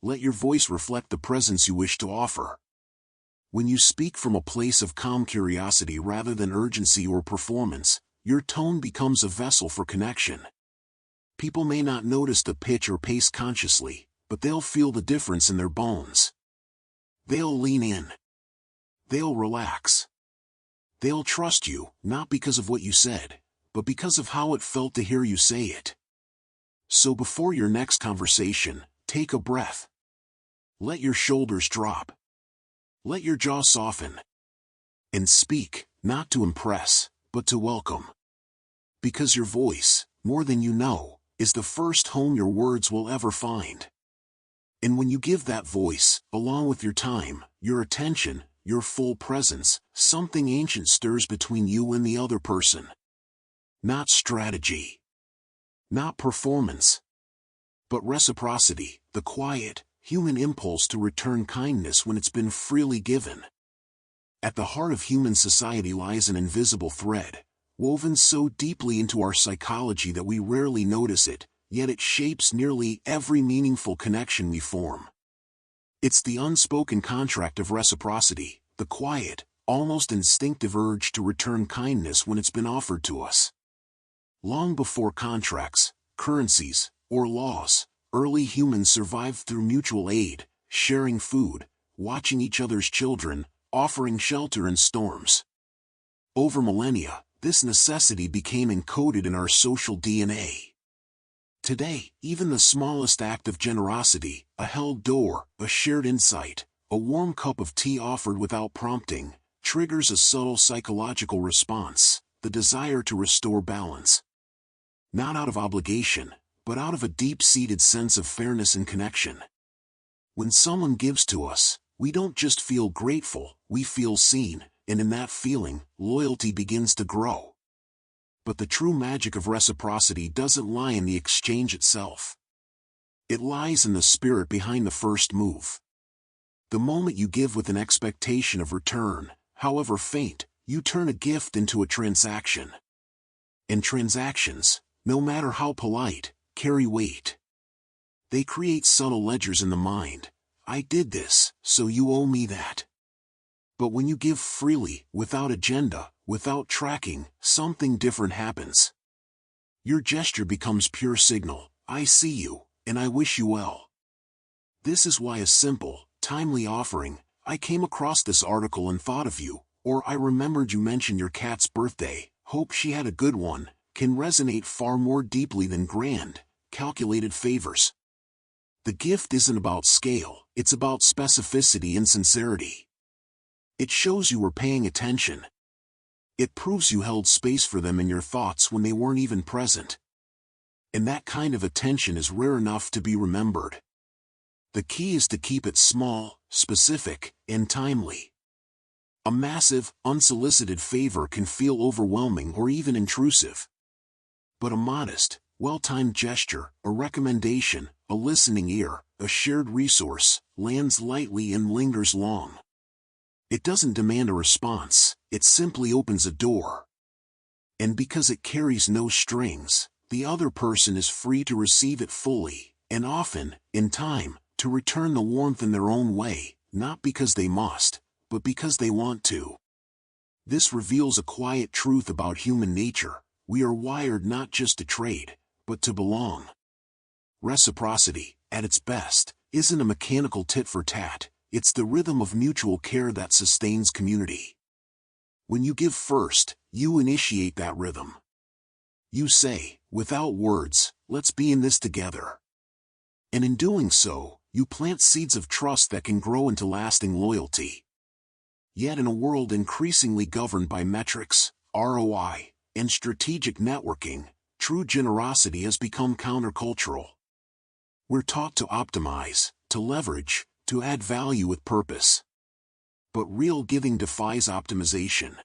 Let your voice reflect the presence you wish to offer. When you speak from a place of calm curiosity rather than urgency or performance, your tone becomes a vessel for connection. People may not notice the pitch or pace consciously, but they'll feel the difference in their bones. They'll lean in. They'll relax. They'll trust you, not because of what you said, but because of how it felt to hear you say it. So before your next conversation, take a breath. Let your shoulders drop. Let your jaw soften. And speak, not to impress, but to welcome. Because your voice, more than you know, is the first home your words will ever find. And when you give that voice, along with your time, your attention, your full presence, something ancient stirs between you and the other person. Not strategy. Not performance. But reciprocity, the quiet, human impulse to return kindness when it's been freely given. At the heart of human society lies an invisible thread, woven so deeply into our psychology that we rarely notice it, yet it shapes nearly every meaningful connection we form. It's the unspoken contract of reciprocity, the quiet, almost instinctive urge to return kindness when it's been offered to us. Long before contracts, currencies, or laws, early humans survived through mutual aid, sharing food, watching each other's children, offering shelter in storms. Over millennia, this necessity became encoded in our social DNA. Today, even the smallest act of generosity, a held door, a shared insight, a warm cup of tea offered without prompting, triggers a subtle psychological response, the desire to restore balance. Not out of obligation, but out of a deep-seated sense of fairness and connection. When someone gives to us, we don't just feel grateful, we feel seen, and in that feeling, loyalty begins to grow. But the true magic of reciprocity doesn't lie in the exchange itself. It lies in the spirit behind the first move. The moment you give with an expectation of return, however faint, you turn a gift into a transaction. And transactions, no matter how polite, carry weight. They create subtle ledgers in the mind. I did this, so you owe me that. But when you give freely, without agenda, without tracking, something different happens. Your gesture becomes pure signal, I see you, and I wish you well. This is why a simple, timely offering, I came across this article and thought of you, or I remembered you mentioned your cat's birthday, hope she had a good one, can resonate far more deeply than grand, calculated favors. The gift isn't about scale, it's about specificity and sincerity. It shows you were paying attention. It proves you held space for them in your thoughts when they weren't even present. And that kind of attention is rare enough to be remembered. The key is to keep it small, specific, and timely. A massive, unsolicited favor can feel overwhelming or even intrusive. But a modest, well-timed gesture, a recommendation, a listening ear, a shared resource, lands lightly and lingers long. It doesn't demand a response, it simply opens a door. And because it carries no strings, the other person is free to receive it fully, and often, in time, to return the warmth in their own way, not because they must, but because they want to. This reveals a quiet truth about human nature: we are wired not just to trade, but to belong. Reciprocity, at its best, isn't a mechanical tit-for-tat, it's the rhythm of mutual care that sustains community. When you give first, you initiate that rhythm. You say, without words, let's be in this together. And in doing so, you plant seeds of trust that can grow into lasting loyalty. Yet in a world increasingly governed by metrics, ROI, and strategic networking, true generosity has become countercultural. We're taught to optimize, to leverage, to add value with purpose. But real giving defies optimization.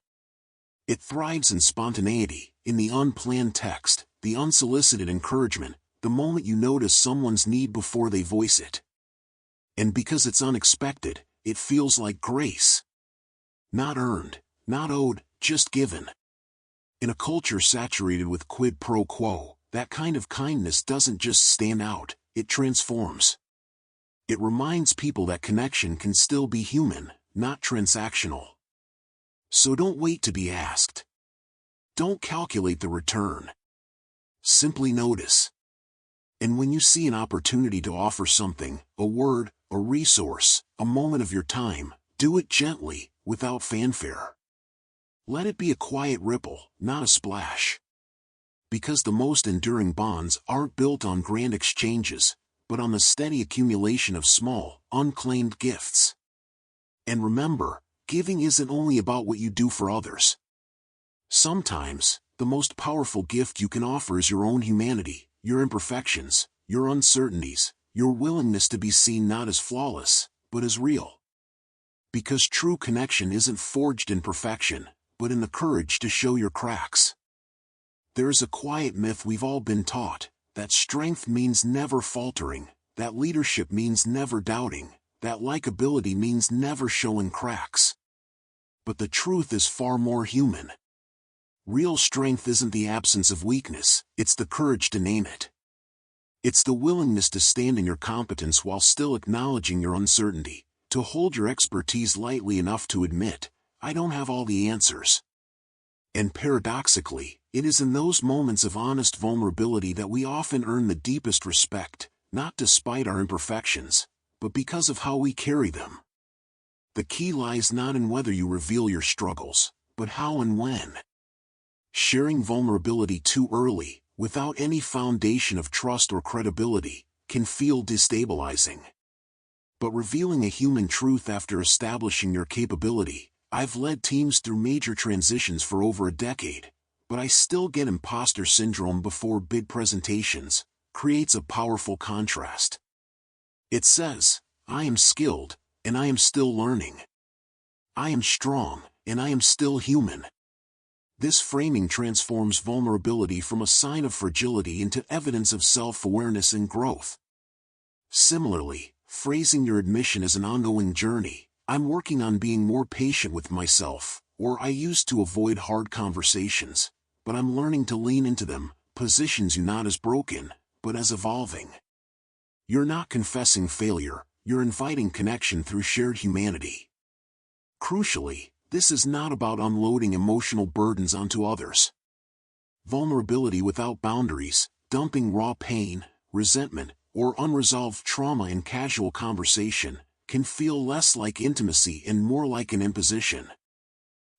It thrives in spontaneity, in the unplanned text, the unsolicited encouragement, the moment you notice someone's need before they voice it. And because it's unexpected, it feels like grace. Not earned, not owed, just given. In a culture saturated with quid pro quo, that kind of kindness doesn't just stand out, it transforms. It reminds people that connection can still be human, not transactional. So don't wait to be asked. Don't calculate the return. Simply notice. And when you see an opportunity to offer something, a word, a resource, a moment of your time, do it gently, without fanfare. Let it be a quiet ripple, not a splash. Because the most enduring bonds aren't built on grand exchanges, but on the steady accumulation of small, unclaimed gifts. And remember, giving isn't only about what you do for others. Sometimes, the most powerful gift you can offer is your own humanity, your imperfections, your uncertainties, your willingness to be seen not as flawless, but as real. Because true connection isn't forged in perfection, but in the courage to show your cracks. There is a quiet myth we've all been taught, that strength means never faltering, that leadership means never doubting, that likability means never showing cracks. But the truth is far more human. Real strength isn't the absence of weakness, it's the courage to name it. It's the willingness to stand in your competence while still acknowledging your uncertainty, to hold your expertise lightly enough to admit, I don't have all the answers. And paradoxically, it is in those moments of honest vulnerability that we often earn the deepest respect, not despite our imperfections, but because of how we carry them. The key lies not in whether you reveal your struggles, but how and when. Sharing vulnerability too early, without any foundation of trust or credibility, can feel destabilizing. But revealing a human truth after establishing your capability, I've led teams through major transitions for over a decade, but I still get imposter syndrome before big presentations, creates a powerful contrast. It says, I am skilled, and I am still learning. I am strong, and I am still human. This framing transforms vulnerability from a sign of fragility into evidence of self-awareness and growth. Similarly, phrasing your admission as an ongoing journey, I'm working on being more patient with myself, or I used to avoid hard conversations, but I'm learning to lean into them, positions you not as broken, but as evolving. You're not confessing failure, you're inviting connection through shared humanity. Crucially, this is not about unloading emotional burdens onto others. Vulnerability without boundaries, dumping raw pain, resentment, or unresolved trauma in casual conversation, can feel less like intimacy and more like an imposition.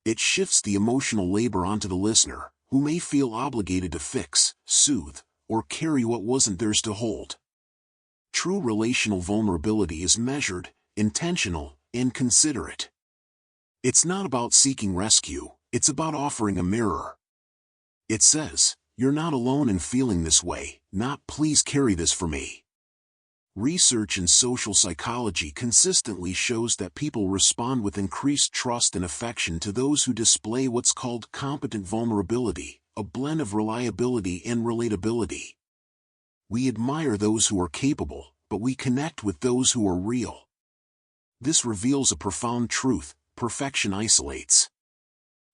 It shifts the emotional labor onto the listener, who may feel obligated to fix, soothe, or carry what wasn't theirs to hold. True relational vulnerability is measured, intentional, and considerate. It's not about seeking rescue, it's about offering a mirror. It says, you're not alone in feeling this way, not please carry this for me. Research in social psychology consistently shows that people respond with increased trust and affection to those who display what's called competent vulnerability, a blend of reliability and relatability. We admire those who are capable, but we connect with those who are real. This reveals a profound truth: perfection isolates.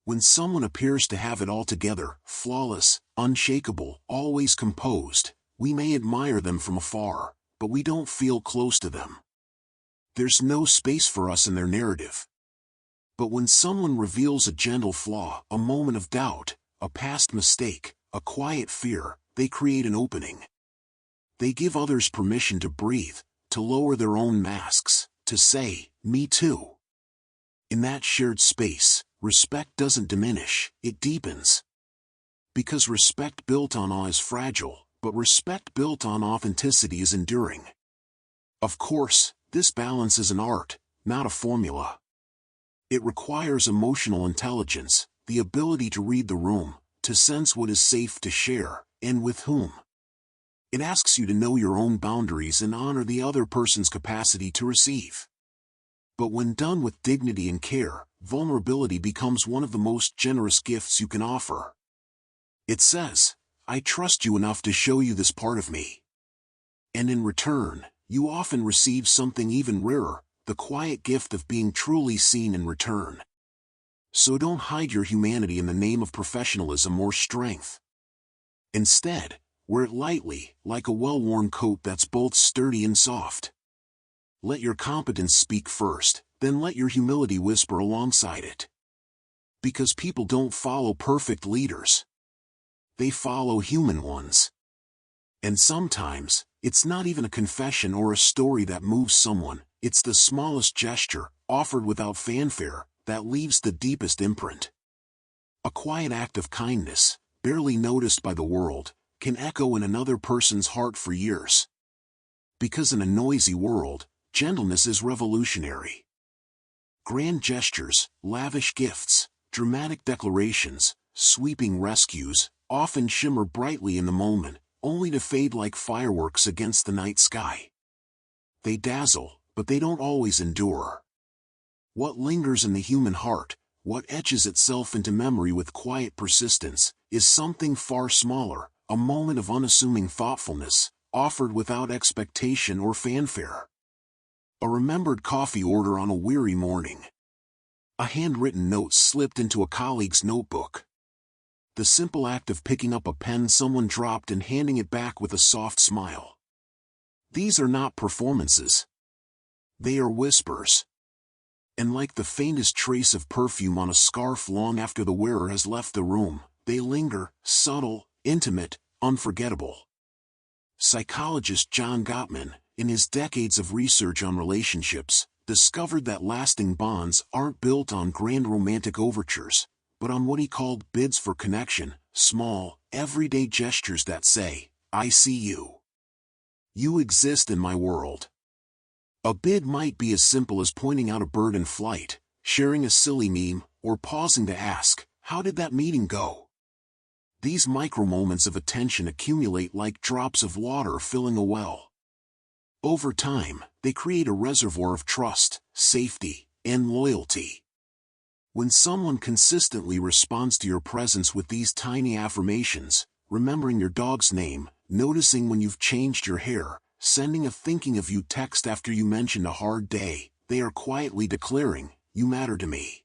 When someone appears to have it all together, flawless, unshakable, always composed, we may admire them from afar, but we don't feel close to them. There's no space for us in their narrative. But when someone reveals a gentle flaw, a moment of doubt, a past mistake, a quiet fear, they create an opening. They give others permission to breathe, to lower their own masks, to say, me too. In that shared space, respect doesn't diminish, it deepens. Because respect built on awe is fragile, but respect built on authenticity is enduring. Of course, this balance is an art, not a formula. It requires emotional intelligence, the ability to read the room, to sense what is safe to share, and with whom. It asks you to know your own boundaries and honor the other person's capacity to receive. But when done with dignity and care, vulnerability becomes one of the most generous gifts you can offer. It says, I trust you enough to show you this part of me. And in return, you often receive something even rarer, the quiet gift of being truly seen in return. So don't hide your humanity in the name of professionalism or strength. Instead, wear it lightly, like a well-worn coat that's both sturdy and soft. Let your competence speak first, then let your humility whisper alongside it. Because people don't follow perfect leaders. They follow human ones. And sometimes, it's not even a confession or a story that moves someone, it's the smallest gesture, offered without fanfare, that leaves the deepest imprint. A quiet act of kindness, barely noticed by the world, can echo in another person's heart for years. Because in a noisy world, gentleness is revolutionary. Grand gestures, lavish gifts, dramatic declarations, sweeping rescues, often shimmer brightly in the moment, only to fade like fireworks against the night sky. They dazzle, but they don't always endure. What lingers in the human heart, what etches itself into memory with quiet persistence, is something far smaller, a moment of unassuming thoughtfulness, offered without expectation or fanfare. A remembered coffee order on a weary morning. A handwritten note slipped into a colleague's notebook. The simple act of picking up a pen someone dropped and handing it back with a soft smile. These are not performances. They are whispers. And like the faintest trace of perfume on a scarf long after the wearer has left the room, they linger, subtle, intimate, unforgettable. Psychologist John Gottman, in his decades of research on relationships, discovered that lasting bonds aren't built on grand romantic overtures, but on what he called bids for connection, small, everyday gestures that say, I see you. You exist in my world. A bid might be as simple as pointing out a bird in flight, sharing a silly meme, or pausing to ask, how did that meeting go? These micro-moments of attention accumulate like drops of water filling a well. Over time, they create a reservoir of trust, safety, and loyalty. When someone consistently responds to your presence with these tiny affirmations, remembering your dog's name, noticing when you've changed your hair, sending a thinking of you text after you mentioned a hard day, they are quietly declaring, you matter to me.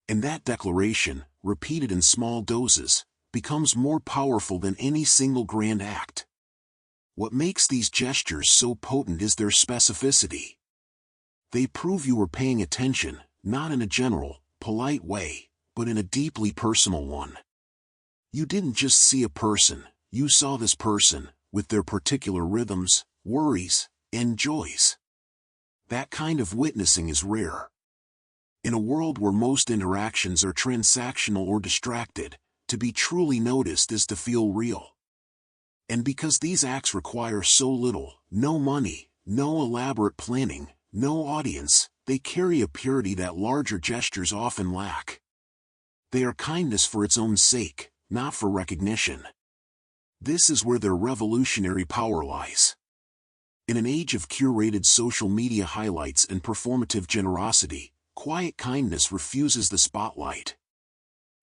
And that declaration, repeated in small doses, becomes more powerful than any single grand act. What makes these gestures so potent is their specificity. They prove you were paying attention, not in a general, polite way, but in a deeply personal one. You didn't just see a person, you saw this person, with their particular rhythms, worries, and joys. That kind of witnessing is rare. In a world where most interactions are transactional or distracted, to be truly noticed is to feel real. And because these acts require so little, no money, no elaborate planning, no audience, they carry a purity that larger gestures often lack. They are kindness for its own sake, not for recognition. This is where their revolutionary power lies. In an age of curated social media highlights and performative generosity, quiet kindness refuses the spotlight.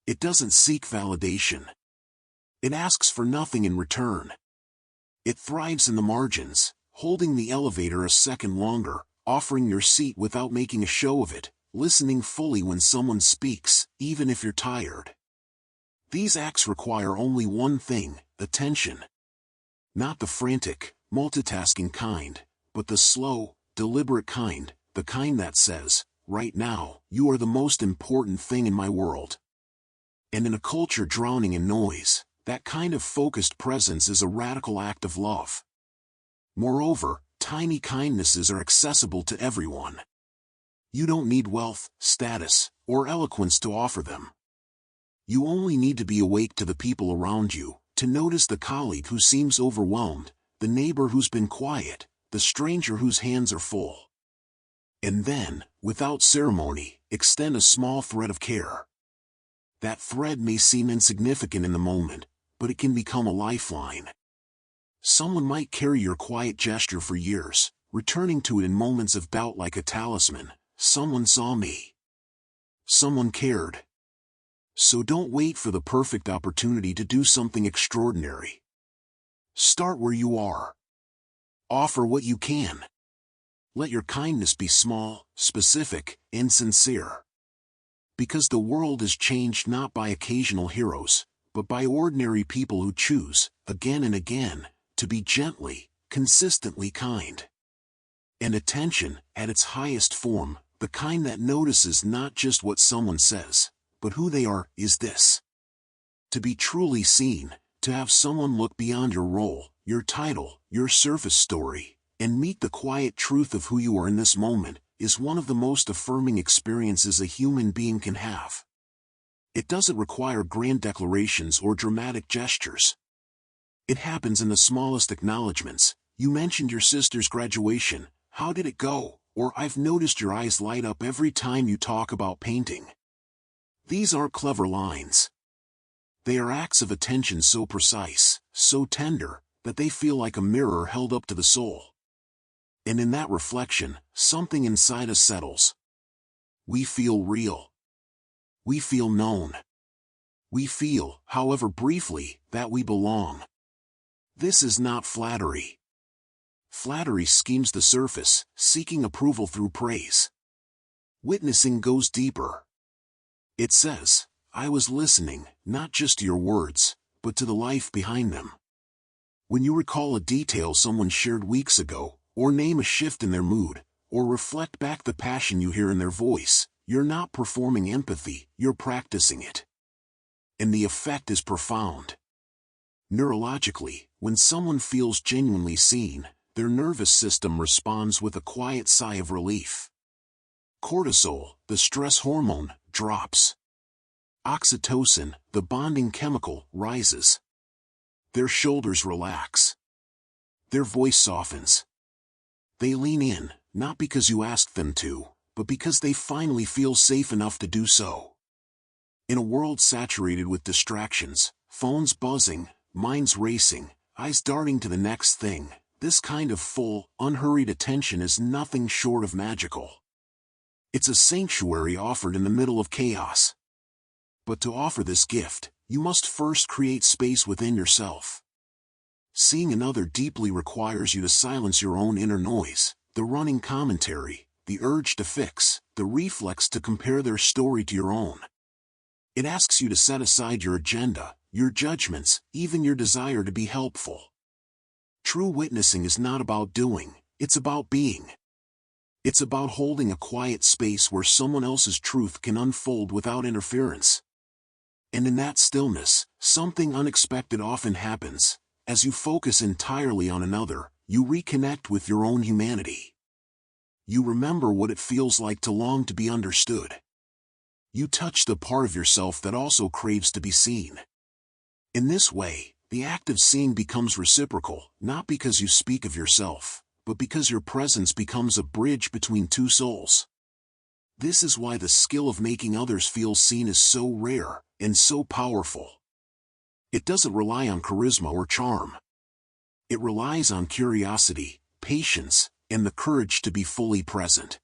It doesn't seek validation. It asks for nothing in return. It thrives in the margins, holding the elevator a second longer, offering your seat without making a show of it, listening fully when someone speaks, even if you're tired. These acts require only one thing, attention. Not the frantic, multitasking kind, but the slow, deliberate kind, the kind that says, right now, you are the most important thing in my world. And in a culture drowning in noise, that kind of focused presence is a radical act of love. Moreover, tiny kindnesses are accessible to everyone. You don't need wealth, status, or eloquence to offer them. You only need to be awake to the people around you, to notice the colleague who seems overwhelmed, the neighbor who's been quiet, the stranger whose hands are full. And then, without ceremony, extend a small thread of care. That thread may seem insignificant in the moment, but it can become a lifeline. Someone might carry your quiet gesture for years, returning to it in moments of doubt like a talisman. Someone saw me. Someone cared. So don't wait for the perfect opportunity to do something extraordinary. Start where you are. Offer what you can. Let your kindness be small, specific, and sincere. Because the world is changed not by occasional heroes, but by ordinary people who choose, again and again, to be gently, consistently kind. And attention, at its highest form, the kind that notices not just what someone says, but who they are, is this. To be truly seen, to have someone look beyond your role, your title, your surface story, and meet the quiet truth of who you are in this moment, is one of the most affirming experiences a human being can have. It doesn't require grand declarations or dramatic gestures. It happens in the smallest acknowledgments. You mentioned your sister's graduation. How did it go? Or I've noticed your eyes light up every time you talk about painting. These aren't clever lines. They are acts of attention so precise, so tender, that they feel like a mirror held up to the soul. And in that reflection, something inside us settles. We feel real. We feel known. We feel, however briefly, that we belong. This is not flattery. Flattery schemes the surface, seeking approval through praise. Witnessing goes deeper. It says, I was listening, not just to your words, but to the life behind them. When you recall a detail someone shared weeks ago, or name a shift in their mood, or reflect back the passion you hear in their voice, you're not performing empathy, you're practicing it. And the effect is profound. Neurologically, when someone feels genuinely seen, their nervous system responds with a quiet sigh of relief. Cortisol, the stress hormone, drops. Oxytocin, the bonding chemical, rises. Their shoulders relax. Their voice softens. They lean in, not because you asked them to, but because they finally feel safe enough to do so. In a world saturated with distractions, phones buzzing, minds racing, eyes darting to the next thing, this kind of full, unhurried attention is nothing short of magical. It's a sanctuary offered in the middle of chaos. But to offer this gift, you must first create space within yourself. Seeing another deeply requires you to silence your own inner noise, the running commentary, the urge to fix, the reflex to compare their story to your own. It asks you to set aside your agenda, your judgments, even your desire to be helpful. True witnessing is not about doing, it's about being. It's about holding a quiet space where someone else's truth can unfold without interference. And in that stillness, something unexpected often happens. As you focus entirely on another, you reconnect with your own humanity. You remember what it feels like to long to be understood. You touch the part of yourself that also craves to be seen. In this way, the act of seeing becomes reciprocal, not because you speak of yourself, but because your presence becomes a bridge between two souls. This is why the skill of making others feel seen is so rare, and so powerful. It doesn't rely on charisma or charm. It relies on curiosity, patience, and the courage to be fully present.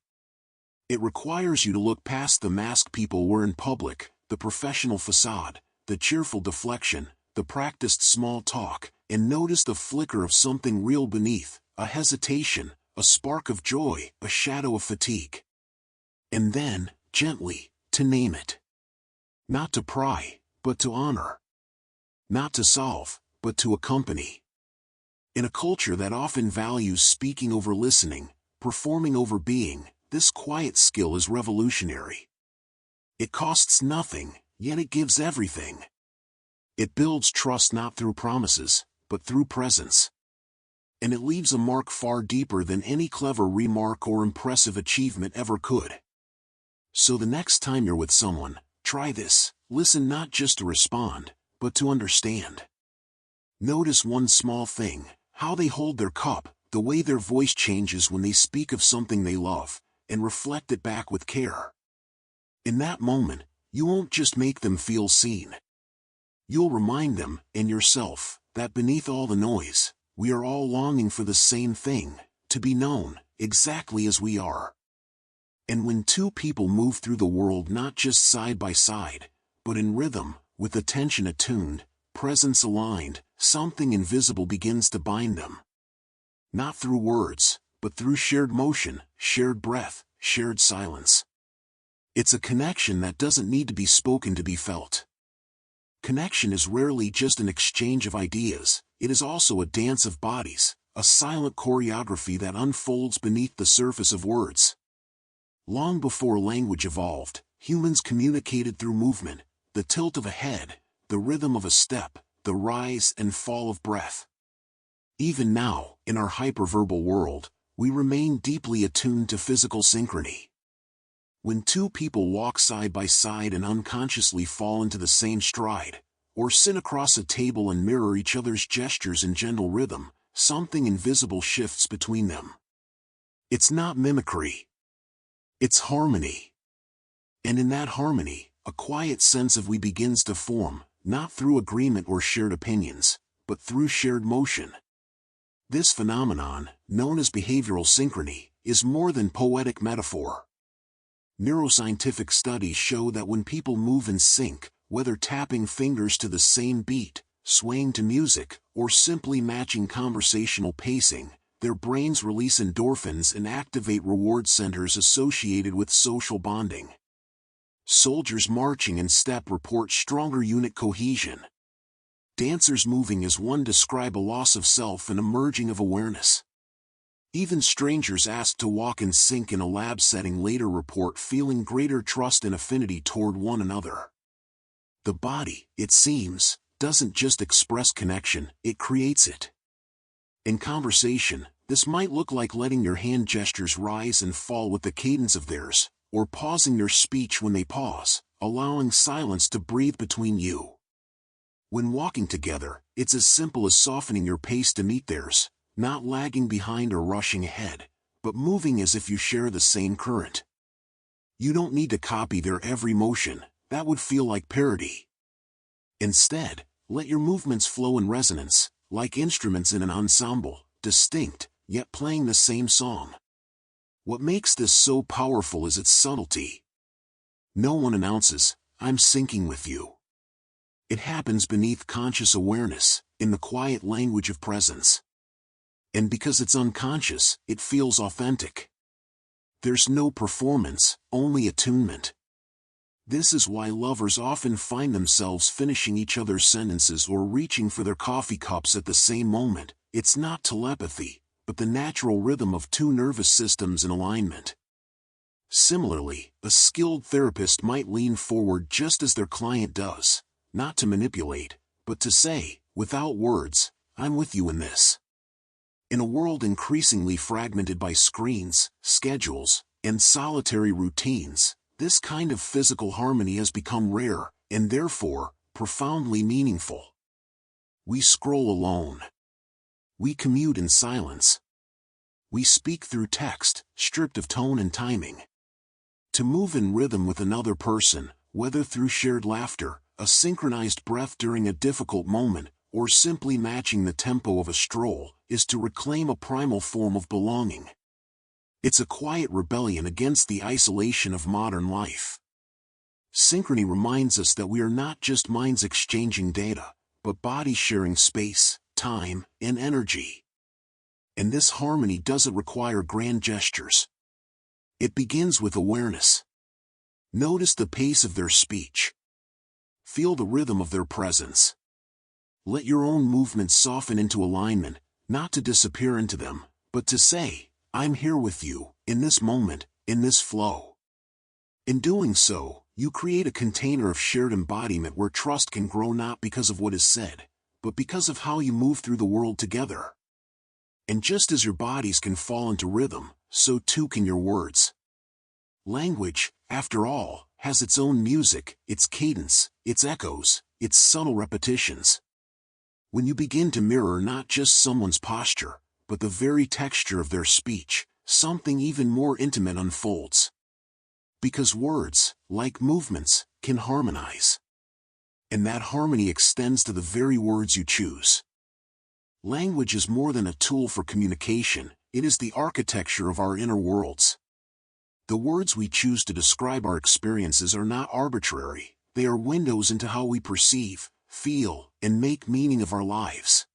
It requires you to look past the mask people wear in public, the professional facade, the cheerful deflection, the practiced small talk, and notice the flicker of something real beneath, a hesitation, a spark of joy, a shadow of fatigue. And then, gently, to name it. Not to pry, but to honor. Not to solve, but to accompany. In a culture that often values speaking over listening, performing over being, this quiet skill is revolutionary. It costs nothing, yet it gives everything. It builds trust not through promises, but through presence. And it leaves a mark far deeper than any clever remark or impressive achievement ever could. So the next time you're with someone, try this. Listen not just to respond, but to understand. Notice one small thing, how they hold their cup, the way their voice changes when they speak of something they love, and reflect it back with care. In that moment, you won't just make them feel seen. You'll remind them, and yourself, that beneath all the noise, we are all longing for the same thing, to be known, exactly as we are. And when two people move through the world not just side by side, but in rhythm, with attention attuned, presence aligned, something invisible begins to bind them. Not through words, but through shared motion, shared breath, shared silence. It's a connection that doesn't need to be spoken to be felt. Connection is rarely just an exchange of ideas, it is also a dance of bodies, a silent choreography that unfolds beneath the surface of words. Long before language evolved, humans communicated through movement, the tilt of a head, the rhythm of a step, the rise and fall of breath. Even now, in our hyperverbal world, we remain deeply attuned to physical synchrony. When two people walk side by side and unconsciously fall into the same stride, or sit across a table and mirror each other's gestures in gentle rhythm, something invisible shifts between them. It's not mimicry. It's harmony. And in that harmony, a quiet sense of we begins to form, not through agreement or shared opinions, but through shared motion. This phenomenon, known as behavioral synchrony, is more than poetic metaphor. Neuroscientific studies show that when people move in sync, whether tapping fingers to the same beat, swaying to music, or simply matching conversational pacing, their brains release endorphins and activate reward centers associated with social bonding. Soldiers marching in step report stronger unit cohesion. Dancers moving as one describe a loss of self and a merging of awareness. Even strangers asked to walk in sync in a lab setting later report feeling greater trust and affinity toward one another. The body, it seems, doesn't just express connection, it creates it. In conversation, this might look like letting your hand gestures rise and fall with the cadence of theirs, or pausing your speech when they pause, allowing silence to breathe between you. When walking together, it's as simple as softening your pace to meet theirs, not lagging behind or rushing ahead, but moving as if you share the same current. You don't need to copy their every motion, that would feel like parody. Instead, let your movements flow in resonance, like instruments in an ensemble, distinct, yet playing the same song. What makes this so powerful is its subtlety. No one announces, "I'm syncing with you." It happens beneath conscious awareness, in the quiet language of presence. And because it's unconscious, it feels authentic. There's no performance, only attunement. This is why lovers often find themselves finishing each other's sentences or reaching for their coffee cups at the same moment. It's not telepathy, but the natural rhythm of two nervous systems in alignment. Similarly, a skilled therapist might lean forward just as their client does, not to manipulate, but to say, without words, "I'm with you in this." In a world increasingly fragmented by screens, schedules, and solitary routines, this kind of physical harmony has become rare, and therefore, profoundly meaningful. We scroll alone. We commute in silence. We speak through text, stripped of tone and timing. To move in rhythm with another person, whether through shared laughter, a synchronized breath during a difficult moment, or simply matching the tempo of a stroll, is to reclaim a primal form of belonging. It's a quiet rebellion against the isolation of modern life. Synchrony reminds us that we are not just minds exchanging data, but bodies sharing space, time, and energy. And this harmony doesn't require grand gestures. It begins with awareness. Notice the pace of their speech. Feel the rhythm of their presence. Let your own movements soften into alignment, not to disappear into them, but to say, "I'm here with you, in this moment, in this flow." In doing so, you create a container of shared embodiment where trust can grow not because of what is said, but because of how you move through the world together. And just as your bodies can fall into rhythm, so too can your words. Language, after all, has its own music, its cadence, its echoes, its subtle repetitions. When you begin to mirror not just someone's posture, but the very texture of their speech, something even more intimate unfolds. Because words, like movements, can harmonize. And that harmony extends to the very words you choose. Language is more than a tool for communication, it is the architecture of our inner worlds. The words we choose to describe our experiences are not arbitrary, they are windows into how we perceive, feel, and make meaning of our lives.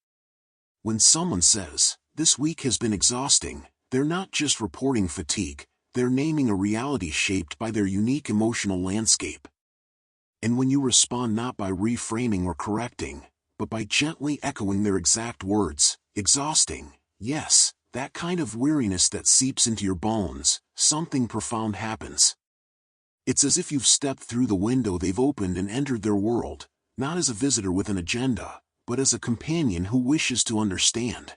When someone says, "This week has been exhausting," they're not just reporting fatigue, they're naming a reality shaped by their unique emotional landscape. And when you respond not by reframing or correcting, but by gently echoing their exact words, "Exhausting, yes," that kind of weariness that seeps into your bones, something profound happens. It's as if you've stepped through the window they've opened and entered their world, not as a visitor with an agenda, but as a companion who wishes to understand.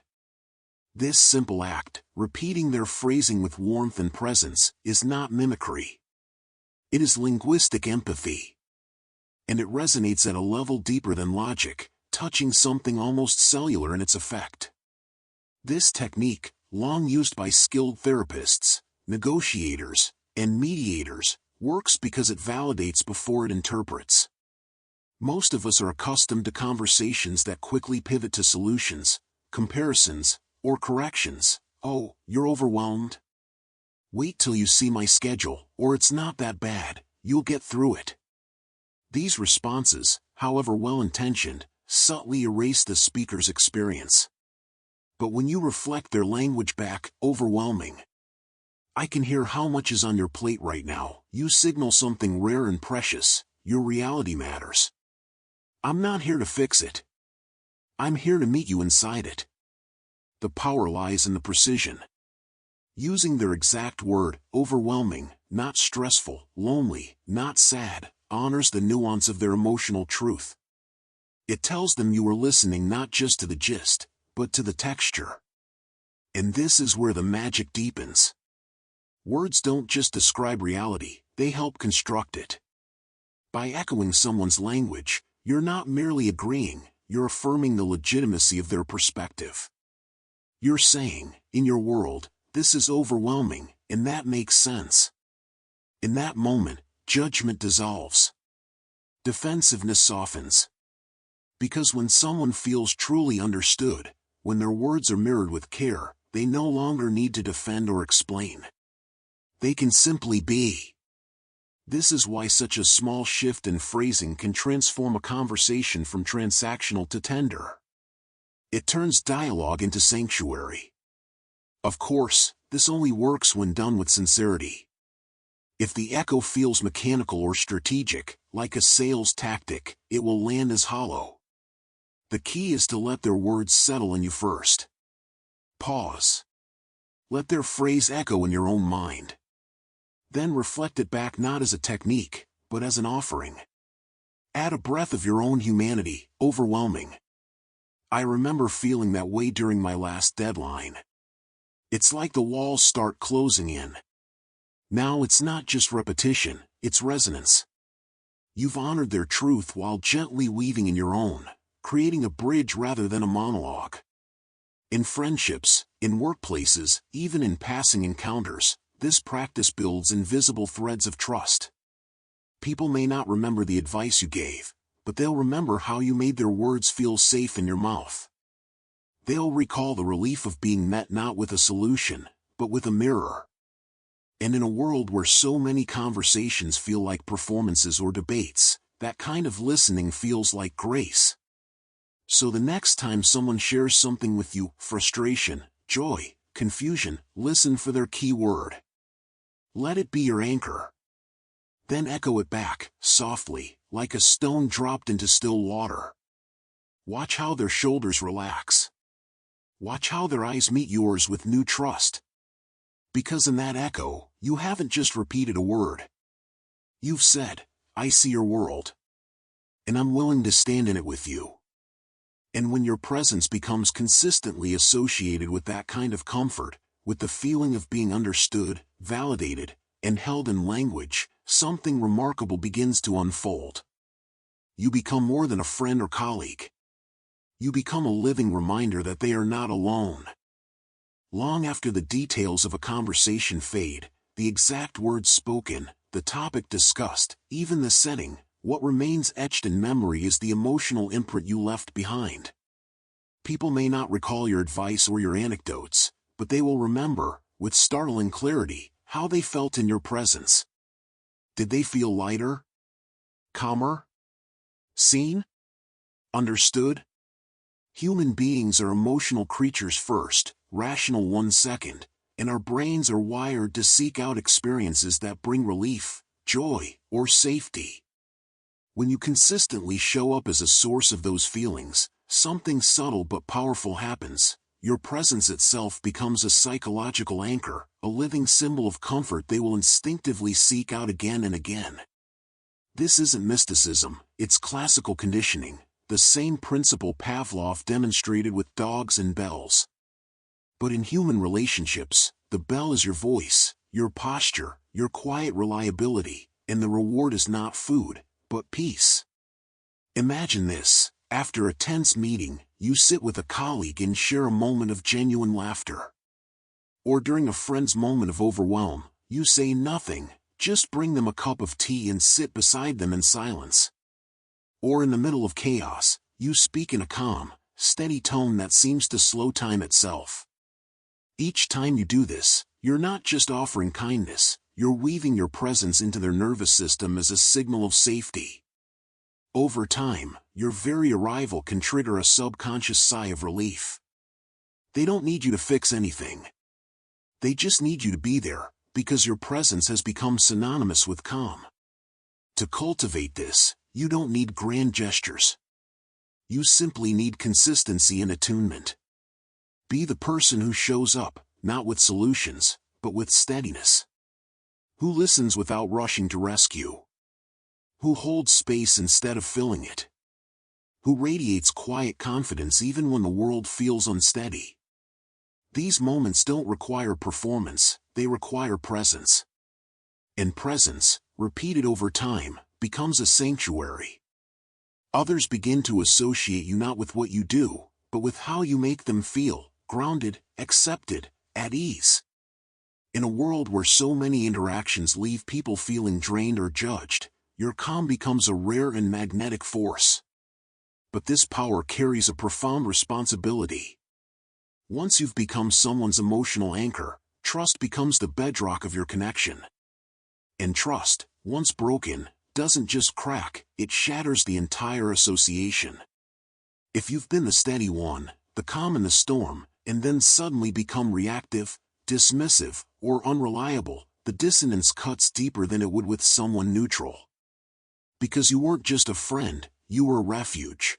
This simple act, repeating their phrasing with warmth and presence, is not mimicry. It is linguistic empathy. And it resonates at a level deeper than logic, touching something almost cellular in its effect. This technique, long used by skilled therapists, negotiators, and mediators, works because it validates before it interprets. Most of us are accustomed to conversations that quickly pivot to solutions, comparisons, or corrections. "Oh, you're overwhelmed? Wait till you see my schedule," or "It's not that bad, you'll get through it." These responses, however well-intentioned, subtly erase the speaker's experience. But when you reflect their language back, "Overwhelming. I can hear how much is on your plate right now," you signal something rare and precious: your reality matters. "I'm not here to fix it. I'm here to meet you inside it." The power lies in the precision. Using their exact word, "overwhelming," not stressful, lonely, not sad, honors the nuance of their emotional truth. It tells them you are listening not just to the gist, but to the texture. And this is where the magic deepens. Words don't just describe reality, they help construct it. By echoing someone's language, you're not merely agreeing, you're affirming the legitimacy of their perspective. You're saying, "In your world, this is overwhelming, and that makes sense." In that moment, judgment dissolves. Defensiveness softens. Because when someone feels truly understood, when their words are mirrored with care, they no longer need to defend or explain. They can simply be. This is why such a small shift in phrasing can transform a conversation from transactional to tender. It turns dialogue into sanctuary. Of course, this only works when done with sincerity. If the echo feels mechanical or strategic, like a sales tactic, it will land as hollow. The key is to let their words settle in you first. Pause. Let their phrase echo in your own mind. Then reflect it back not as a technique, but as an offering. Add a breath of your own humanity. "Overwhelming. I remember feeling that way during my last deadline. It's like the walls start closing in. Now it's not just repetition, it's resonance." You've honored their truth while gently weaving in your own, creating a bridge rather than a monologue. In friendships, in workplaces, even in passing encounters, this practice builds invisible threads of trust. People may not remember the advice you gave, but they'll remember how you made their words feel safe in your mouth. They'll recall the relief of being met not with a solution, but with a mirror. And in a world where so many conversations feel like performances or debates, that kind of listening feels like grace. So the next time someone shares something with you, frustration, joy, confusion, listen for their key word. Let it be your anchor. Then echo it back, softly, like a stone dropped into still water. Watch how their shoulders relax. Watch how their eyes meet yours with new trust. Because in that echo, you haven't just repeated a word. You've said, "I see your world. And I'm willing to stand in it with you." And when your presence becomes consistently associated with that kind of comfort, with the feeling of being understood, validated, and held in language, something remarkable begins to unfold. You become more than a friend or colleague. You become a living reminder that they are not alone. Long after the details of a conversation fade, the exact words spoken, the topic discussed, even the setting, what remains etched in memory is the emotional imprint you left behind. People may not recall your advice or your anecdotes, but they will remember, with startling clarity, how they felt in your presence. Did they feel lighter? Calmer? Seen? Understood? Human beings are emotional creatures first, rational ones second, and our brains are wired to seek out experiences that bring relief, joy, or safety. When you consistently show up as a source of those feelings, something subtle but powerful happens. Your presence itself becomes a psychological anchor, a living symbol of comfort they will instinctively seek out again and again. This isn't mysticism, it's classical conditioning, the same principle Pavlov demonstrated with dogs and bells. But in human relationships, the bell is your voice, your posture, your quiet reliability, and the reward is not food, but peace. Imagine this. After a tense meeting, you sit with a colleague and share a moment of genuine laughter. Or during a friend's moment of overwhelm, you say nothing, just bring them a cup of tea and sit beside them in silence. Or in the middle of chaos, you speak in a calm, steady tone that seems to slow time itself. Each time you do this, you're not just offering kindness, you're weaving your presence into their nervous system as a signal of safety. Over time, your very arrival can trigger a subconscious sigh of relief. They don't need you to fix anything. They just need you to be there, because your presence has become synonymous with calm. To cultivate this, you don't need grand gestures. You simply need consistency and attunement. Be the person who shows up, not with solutions, but with steadiness. Who listens without rushing to rescue. Who holds space instead of filling it. Who radiates quiet confidence even when the world feels unsteady. These moments don't require performance, they require presence. And presence, repeated over time, becomes a sanctuary. Others begin to associate you not with what you do, but with how you make them feel, grounded, accepted, at ease. In a world where so many interactions leave people feeling drained or judged, your calm becomes a rare and magnetic force. But this power carries a profound responsibility. Once you've become someone's emotional anchor, trust becomes the bedrock of your connection. And trust, once broken, doesn't just crack, it shatters the entire association. If you've been the steady one, the calm in the storm, and then suddenly become reactive, dismissive, or unreliable, the dissonance cuts deeper than it would with someone neutral. Because you weren't just a friend, you were a refuge.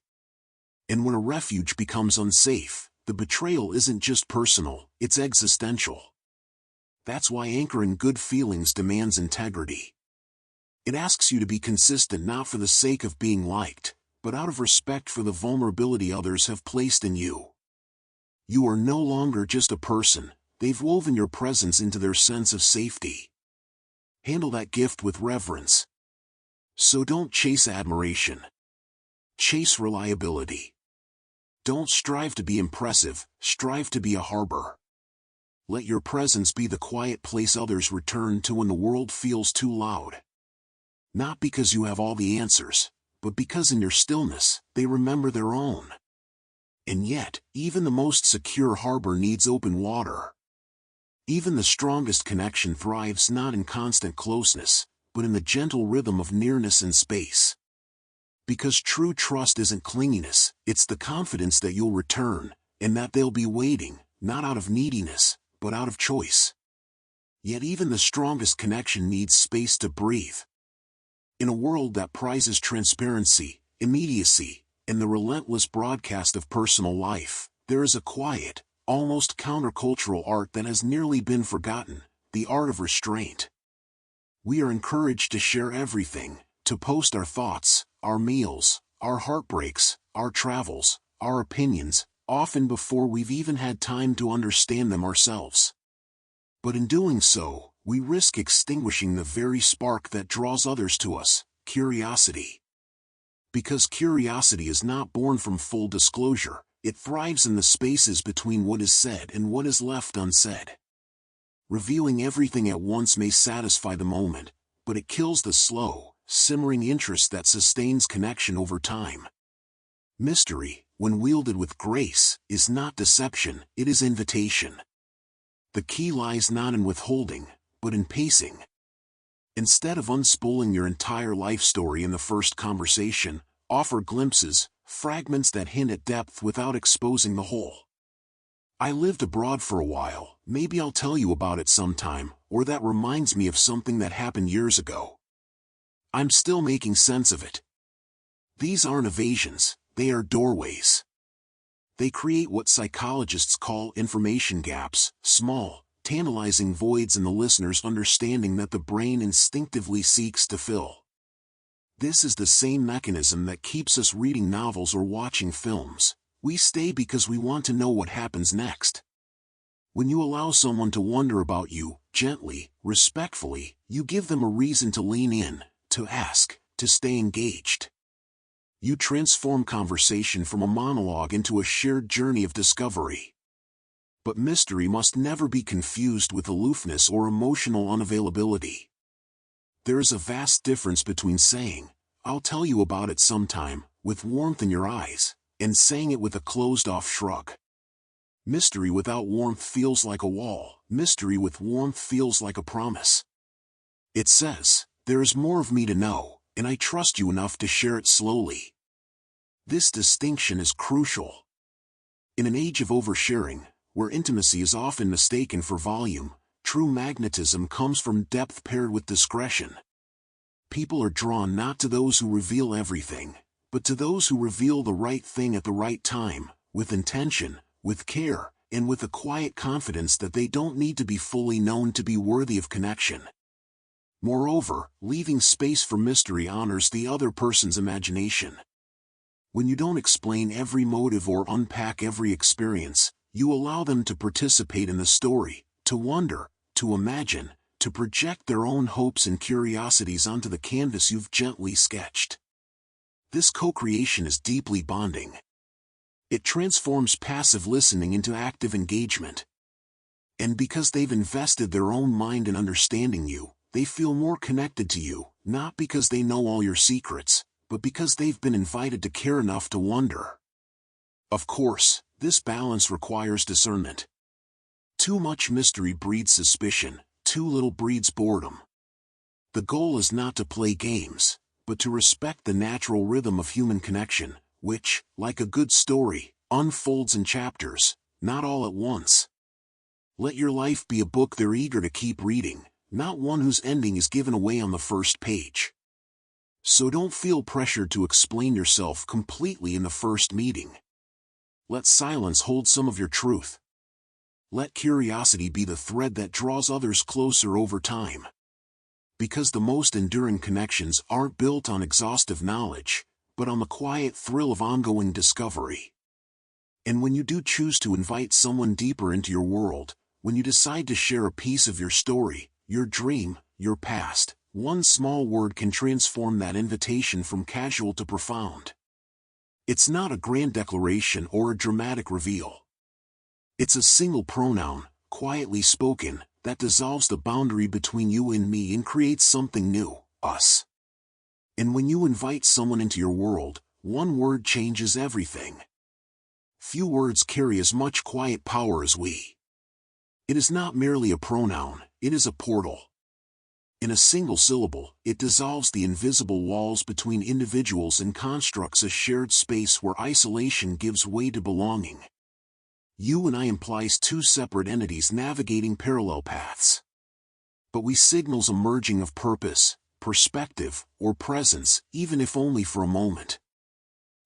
And when a refuge becomes unsafe, the betrayal isn't just personal, it's existential. That's why anchoring good feelings demands integrity. It asks you to be consistent not for the sake of being liked, but out of respect for the vulnerability others have placed in you. You are no longer just a person, they've woven your presence into their sense of safety. Handle that gift with reverence. So don't chase admiration. Chase reliability. Don't strive to be impressive, strive to be a harbor. Let your presence be the quiet place others return to when the world feels too loud. Not because you have all the answers, but because in your stillness, they remember their own. And yet, even the most secure harbor needs open water. Even the strongest connection thrives not in constant closeness, but in the gentle rhythm of nearness and space. Because true trust isn't clinginess, it's the confidence that you'll return, and that they'll be waiting, not out of neediness, but out of choice. Yet even the strongest connection needs space to breathe. In a world that prizes transparency, immediacy, and the relentless broadcast of personal life, there is a quiet, almost countercultural art that has nearly been forgotten, the art of restraint. We are encouraged to share everything, to post our thoughts, our meals, our heartbreaks, our travels, our opinions, often before we've even had time to understand them ourselves. But in doing so, we risk extinguishing the very spark that draws others to us, curiosity. Because curiosity is not born from full disclosure, It thrives in the spaces between what is said and what is left unsaid. Revealing everything at once may satisfy the moment, but it kills the slow, simmering interest that sustains connection over time. Mystery, when wielded with grace, is not deception, it is invitation. The key lies not in withholding, but in pacing. Instead of unspooling your entire life story in the first conversation, offer glimpses, fragments that hint at depth without exposing the whole. I lived abroad for a while, maybe I'll tell you about it sometime, or that reminds me of something that happened years ago. I'm still making sense of it. These aren't evasions, they are doorways. They create what psychologists call information gaps, small, tantalizing voids in the listener's understanding that the brain instinctively seeks to fill. This is the same mechanism that keeps us reading novels or watching films. We stay because we want to know what happens next. When you allow someone to wonder about you, gently, respectfully, you give them a reason to lean in, to ask, to stay engaged. You transform conversation from a monologue into a shared journey of discovery. But mystery must never be confused with aloofness or emotional unavailability. There is a vast difference between saying, "I'll tell you about it sometime," with warmth in your eyes, and saying it with a closed-off shrug. Mystery without warmth feels like a wall. Mystery with warmth feels like a promise. It says, "There is more of me to know, and I trust you enough to share it slowly." This distinction is crucial. In an age of oversharing, where intimacy is often mistaken for volume, true magnetism comes from depth paired with discretion. People are drawn not to those who reveal everything, but to those who reveal the right thing at the right time, with intention, with care, and with a quiet confidence that they don't need to be fully known to be worthy of connection. Moreover, leaving space for mystery honors the other person's imagination. When you don't explain every motive or unpack every experience, you allow them to participate in the story, to wonder, to imagine, to project their own hopes and curiosities onto the canvas you've gently sketched. This co-creation is deeply bonding. It transforms passive listening into active engagement. And because they've invested their own mind in understanding you, they feel more connected to you, not because they know all your secrets, but because they've been invited to care enough to wonder. Of course, this balance requires discernment. Too much mystery breeds suspicion, too little breeds boredom. The goal is not to play games, but to respect the natural rhythm of human connection, which, like a good story, unfolds in chapters, not all at once. Let your life be a book they're eager to keep reading, not one whose ending is given away on the first page. So don't feel pressured to explain yourself completely in the first meeting. Let silence hold some of your truth. Let curiosity be the thread that draws others closer over time. Because the most enduring connections aren't built on exhaustive knowledge, but on the quiet thrill of ongoing discovery. And when you do choose to invite someone deeper into your world, when you decide to share a piece of your story, your dream, your past, one small word can transform that invitation from casual to profound. It's not a grand declaration or a dramatic reveal. It's a single pronoun, quietly spoken, that dissolves the boundary between you and me and creates something new, us. And when you invite someone into your world, one word changes everything. Few words carry as much quiet power as we. It is not merely a pronoun, it is a portal. In a single syllable, it dissolves the invisible walls between individuals and constructs a shared space where isolation gives way to belonging. You and I implies two separate entities navigating parallel paths. But we signals a merging of purpose, perspective, or presence, even if only for a moment.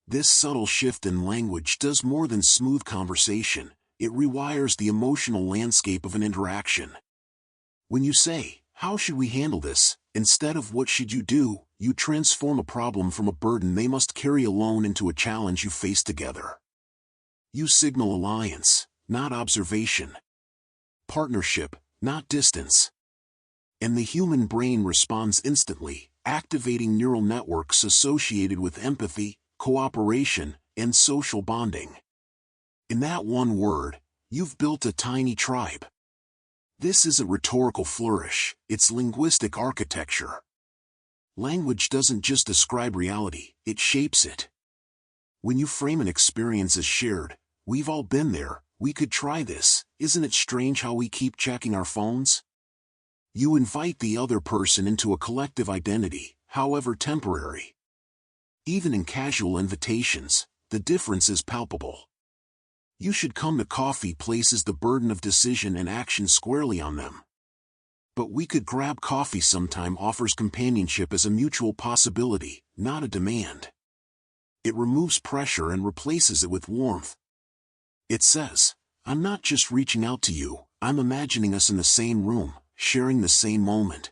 This subtle shift in language does more than smooth conversation, it rewires the emotional landscape of an interaction. When you say, "How should we handle this?" instead of "What should you do?" you transform a problem from a burden they must carry alone into a challenge you face together. You signal alliance, not observation. Partnership, not distance. And the human brain responds instantly, activating neural networks associated with empathy, cooperation, and social bonding. In that one word, you've built a tiny tribe. This isn't rhetorical flourish, it's linguistic architecture. Language doesn't just describe reality, it shapes it. When you frame an experience as shared, we've all been there, we could try this, isn't it strange how we keep checking our phones? You invite the other person into a collective identity, however temporary. Even in casual invitations, the difference is palpable. You should come to coffee places the burden of decision and action squarely on them. But we could grab coffee sometime offers companionship as a mutual possibility, not a demand. It removes pressure and replaces it with warmth. It says, I'm not just reaching out to you, I'm imagining us in the same room, sharing the same moment.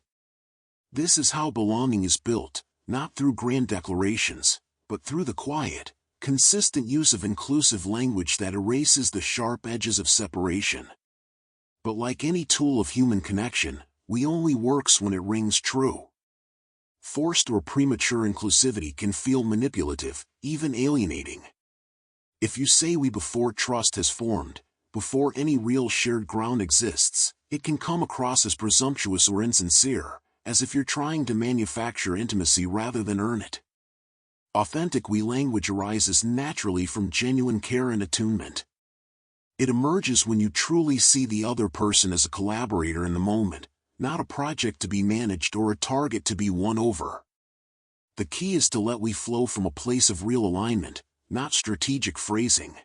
This is how belonging is built, not through grand declarations, but through the quiet, consistent use of inclusive language that erases the sharp edges of separation. But like any tool of human connection, we only works when it rings true. Forced or premature inclusivity can feel manipulative, even alienating. If you say we before trust has formed, before any real shared ground exists, it can come across as presumptuous or insincere, as if you're trying to manufacture intimacy rather than earn it. Authentic we language arises naturally from genuine care and attunement. It emerges when you truly see the other person as a collaborator in the moment, not a project to be managed or a target to be won over. The key is to let we flow from a place of real alignment, not strategic phrasing.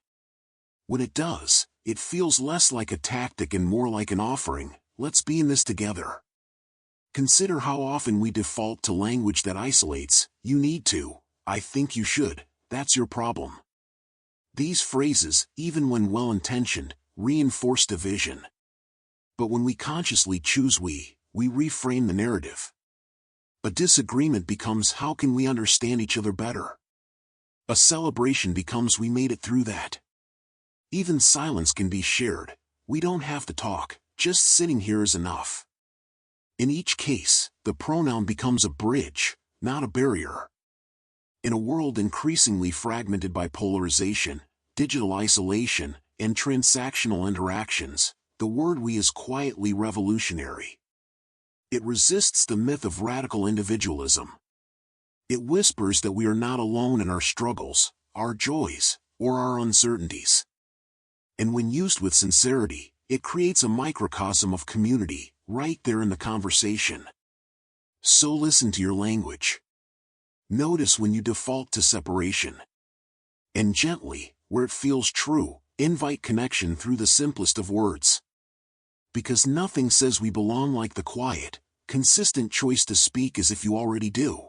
When it does, it feels less like a tactic and more like an offering, let's be in this together. Consider how often we default to language that isolates, you need to, I think you should, that's your problem. These phrases, even when well-intentioned, reinforce division. But when we consciously choose we reframe the narrative. A disagreement becomes how can we understand each other better? A celebration becomes we made it through that. Even silence can be shared, we don't have to talk, just sitting here is enough. In each case, the pronoun becomes a bridge, not a barrier. In a world increasingly fragmented by polarization, digital isolation, and transactional interactions, the word we is quietly revolutionary. It resists the myth of radical individualism. It whispers that we are not alone in our struggles, our joys, or our uncertainties. And when used with sincerity, it creates a microcosm of community, right there in the conversation. So listen to your language. Notice when you default to separation. And gently, where it feels true, invite connection through the simplest of words. Because nothing says we belong like the quiet, consistent choice to speak as if you already do.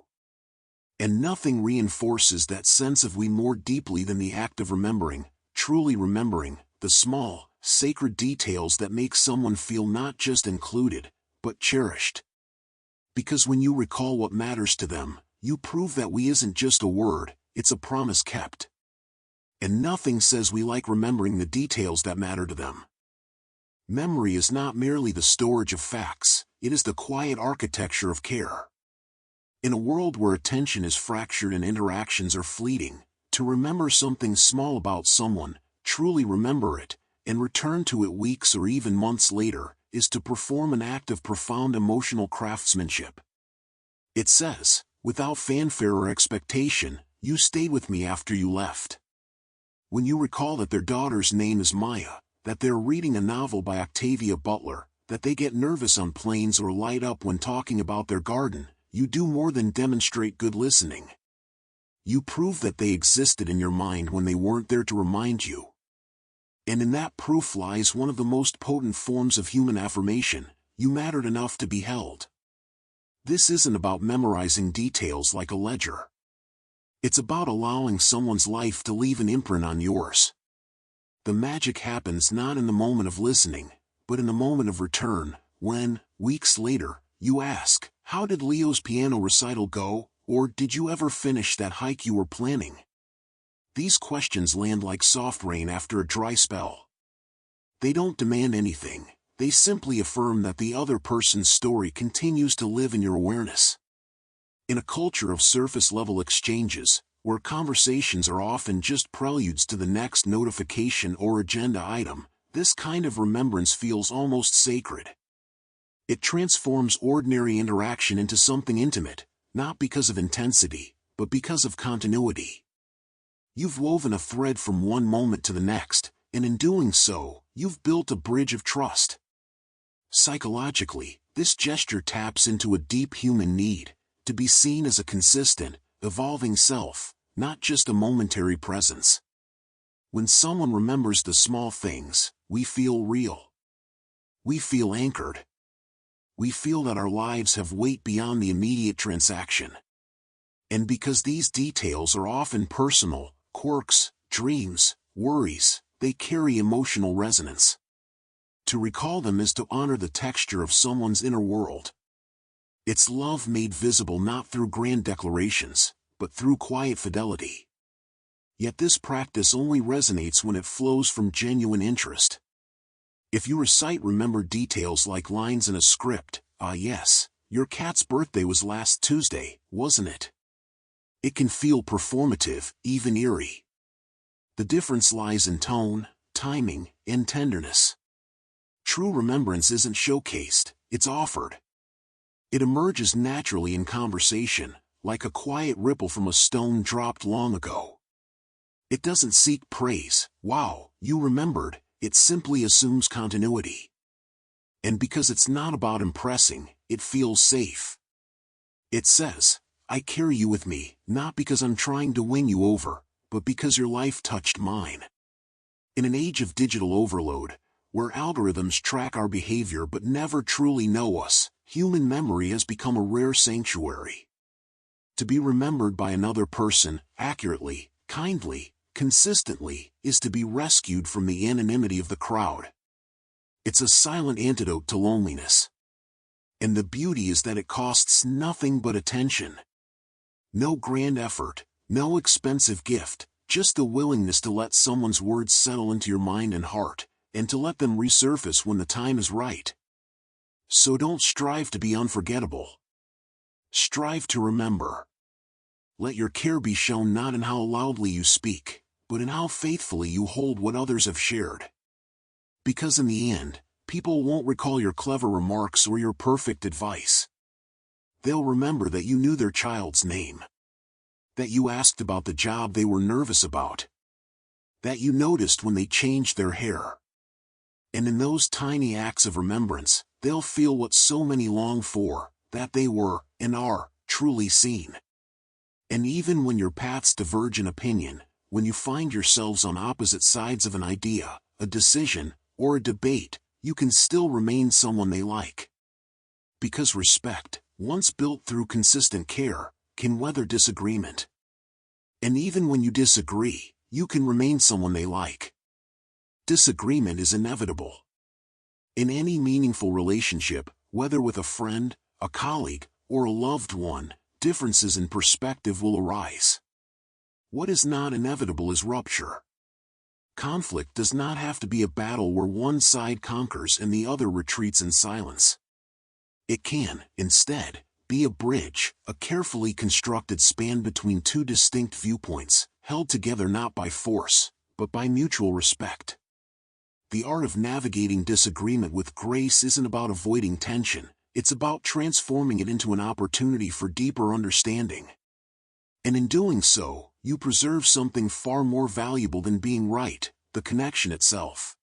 And nothing reinforces that sense of we more deeply than the act of remembering, truly remembering, the small, sacred details that make someone feel not just included, but cherished. Because when you recall what matters to them, you prove that we isn't just a word, it's a promise kept. And nothing says we like remembering the details that matter to them. Memory is not merely the storage of facts, it is the quiet architecture of care. In a world where attention is fractured and interactions are fleeting, to remember something small about someone, truly remember it, and return to it weeks or even months later, is to perform an act of profound emotional craftsmanship. It says, without fanfare or expectation, you stayed with me after you left. When you recall that their daughter's name is Maya, that they're reading a novel by Octavia Butler, that they get nervous on planes or light up when talking about their garden, you do more than demonstrate good listening. You prove that they existed in your mind when they weren't there to remind you. And in that proof lies one of the most potent forms of human affirmation, you mattered enough to be held. This isn't about memorizing details like a ledger. It's about allowing someone's life to leave an imprint on yours. The magic happens not in the moment of listening, but in the moment of return, when, weeks later, you ask, how did Leo's piano recital go, or did you ever finish that hike you were planning? These questions land like soft rain after a dry spell. They don't demand anything, they simply affirm that the other person's story continues to live in your awareness. In a culture of surface-level exchanges, where conversations are often just preludes to the next notification or agenda item, this kind of remembrance feels almost sacred. It transforms ordinary interaction into something intimate, not because of intensity, but because of continuity. You've woven a thread from one moment to the next, and in doing so, you've built a bridge of trust. Psychologically, this gesture taps into a deep human need, to be seen as a consistent, evolving self, not just a momentary presence. When someone remembers the small things, we feel real. We feel anchored. We feel that our lives have weight beyond the immediate transaction. And because these details are often personal, quirks, dreams, worries, they carry emotional resonance. To recall them is to honor the texture of someone's inner world. It's love made visible not through grand declarations, but through quiet fidelity. Yet this practice only resonates when it flows from genuine interest. If you recite remembered details like lines in a script, yes, your cat's birthday was last Tuesday, wasn't it? It can feel performative, even eerie. The difference lies in tone, timing, and tenderness. True remembrance isn't showcased, it's offered. It emerges naturally in conversation, like a quiet ripple from a stone dropped long ago. It doesn't seek praise, wow, you remembered, it simply assumes continuity. And because it's not about impressing, it feels safe. It says, I carry you with me, not because I'm trying to win you over, but because your life touched mine. In an age of digital overload, where algorithms track our behavior but never truly know us, human memory has become a rare sanctuary. To be remembered by another person, accurately, kindly, consistently, is to be rescued from the anonymity of the crowd. It's a silent antidote to loneliness. And the beauty is that it costs nothing but attention. No grand effort, no expensive gift, just the willingness to let someone's words settle into your mind and heart, and to let them resurface when the time is right. So don't strive to be unforgettable. Strive to remember. Let your care be shown not in how loudly you speak, but in how faithfully you hold what others have shared. Because in the end, people won't recall your clever remarks or your perfect advice. They'll remember that you knew their child's name. That you asked about the job they were nervous about. That you noticed when they changed their hair. And in those tiny acts of remembrance, they'll feel what so many long for, that they were, and are, truly seen. And even when your paths diverge in opinion, when you find yourselves on opposite sides of an idea, a decision, or a debate, you can still remain someone they like. Because respect, once built through consistent care, can weather disagreement. And even when you disagree, you can remain someone they like. Disagreement is inevitable. In any meaningful relationship, whether with a friend, a colleague, or a loved one, differences in perspective will arise. What is not inevitable is rupture. Conflict does not have to be a battle where one side conquers and the other retreats in silence. It can, instead, be a bridge, a carefully constructed span between two distinct viewpoints, held together not by force, but by mutual respect. The art of navigating disagreement with grace isn't about avoiding tension, it's about transforming it into an opportunity for deeper understanding. And in doing so, you preserve something far more valuable than being right, the connection itself.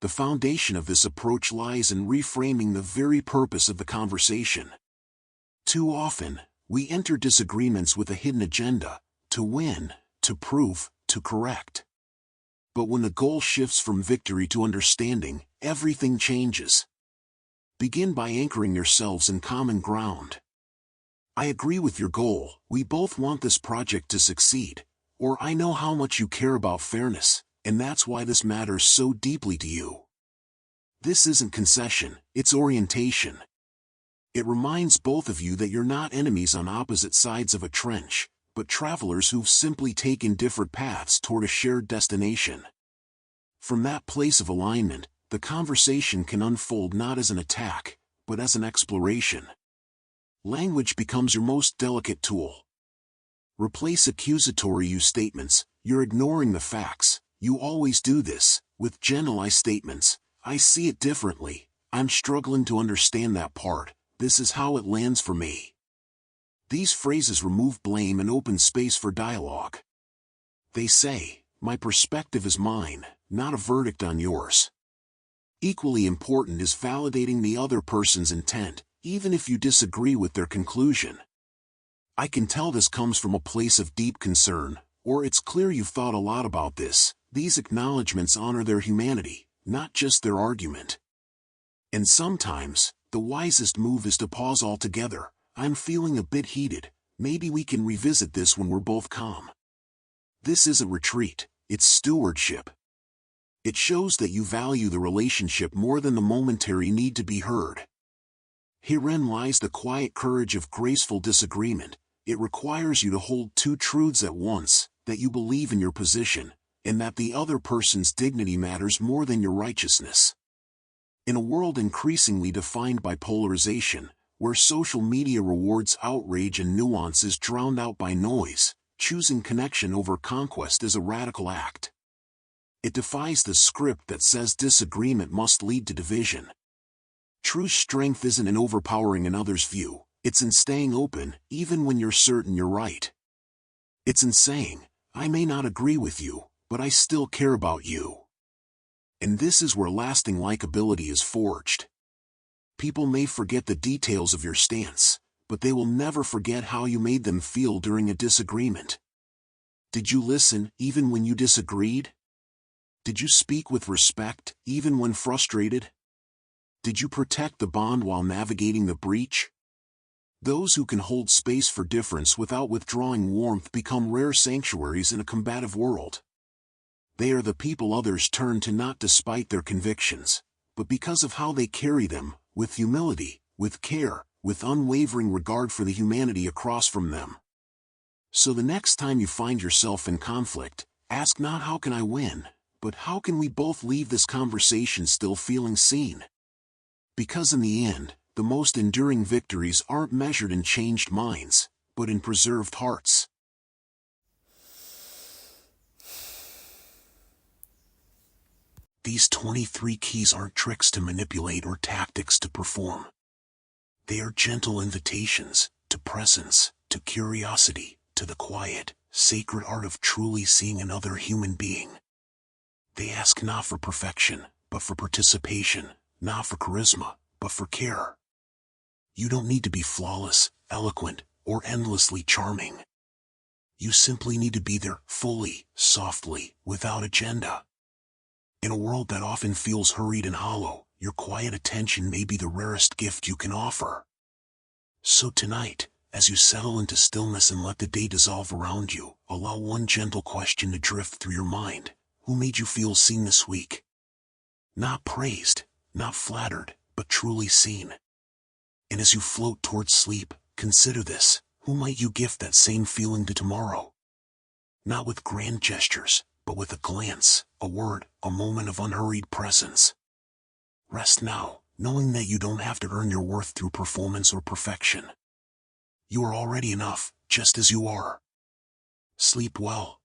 The foundation of this approach lies in reframing the very purpose of the conversation. Too often, we enter disagreements with a hidden agenda, to win, to prove, to correct. But when the goal shifts from victory to understanding, everything changes. Begin by anchoring yourselves in common ground. I agree with your goal, we both want this project to succeed, or I know how much you care about fairness, and that's why this matters so deeply to you. This isn't concession, it's orientation. It reminds both of you that you're not enemies on opposite sides of a trench, but travelers who've simply taken different paths toward a shared destination. From that place of alignment, the conversation can unfold not as an attack, but as an exploration. Language becomes your most delicate tool. Replace accusatory you statements, "You're ignoring the facts, you always do this," with gentle I statements, "I see it differently, I'm struggling to understand that part, this is how it lands for me." These phrases remove blame and open space for dialogue. They say, "My perspective is mine, not a verdict on yours." Equally important is validating the other person's intent, even if you disagree with their conclusion. "I can tell this comes from a place of deep concern," or "It's clear you've thought a lot about this." These acknowledgments honor their humanity, not just their argument. And sometimes, the wisest move is to pause altogether. "I'm feeling a bit heated, maybe we can revisit this when we're both calm." This isn't retreat, it's stewardship. It shows that you value the relationship more than the momentary need to be heard. Herein lies the quiet courage of graceful disagreement. It requires you to hold two truths at once, that you believe in your position, and that the other person's dignity matters more than your righteousness. In a world increasingly defined by polarization, where social media rewards outrage and nuance is drowned out by noise, choosing connection over conquest is a radical act. It defies the script that says disagreement must lead to division. True strength isn't in overpowering another's view, it's in staying open, even when you're certain you're right. It's in saying, "I may not agree with you, but I still care about you." And this is where lasting likability is forged. People may forget the details of your stance, but they will never forget how you made them feel during a disagreement. Did you listen, even when you disagreed? Did you speak with respect, even when frustrated? Did you protect the bond while navigating the breach? Those who can hold space for difference without withdrawing warmth become rare sanctuaries in a combative world. They are the people others turn to not despite their convictions, but because of how they carry them, with humility, with care, with unwavering regard for the humanity across from them. So the next time you find yourself in conflict, ask not "How can I win?" but "How can we both leave this conversation still feeling seen?" Because in the end, the most enduring victories aren't measured in changed minds, but in preserved hearts. These 23 keys aren't tricks to manipulate or tactics to perform. They are gentle invitations to presence, to curiosity, to the quiet, sacred art of truly seeing another human being. They ask not for perfection, but for participation, not for charisma, but for care. You don't need to be flawless, eloquent, or endlessly charming. You simply need to be there, fully, softly, without agenda. In a world that often feels hurried and hollow, your quiet attention may be the rarest gift you can offer. So tonight, as you settle into stillness and let the day dissolve around you, allow one gentle question to drift through your mind. Who made you feel seen this week? Not praised, not flattered, but truly seen. And as you float towards sleep, consider this: who might you gift that same feeling to tomorrow? Not with grand gestures, but with a glance, a word, a moment of unhurried presence. Rest now, knowing that you don't have to earn your worth through performance or perfection. You are already enough, just as you are. Sleep well.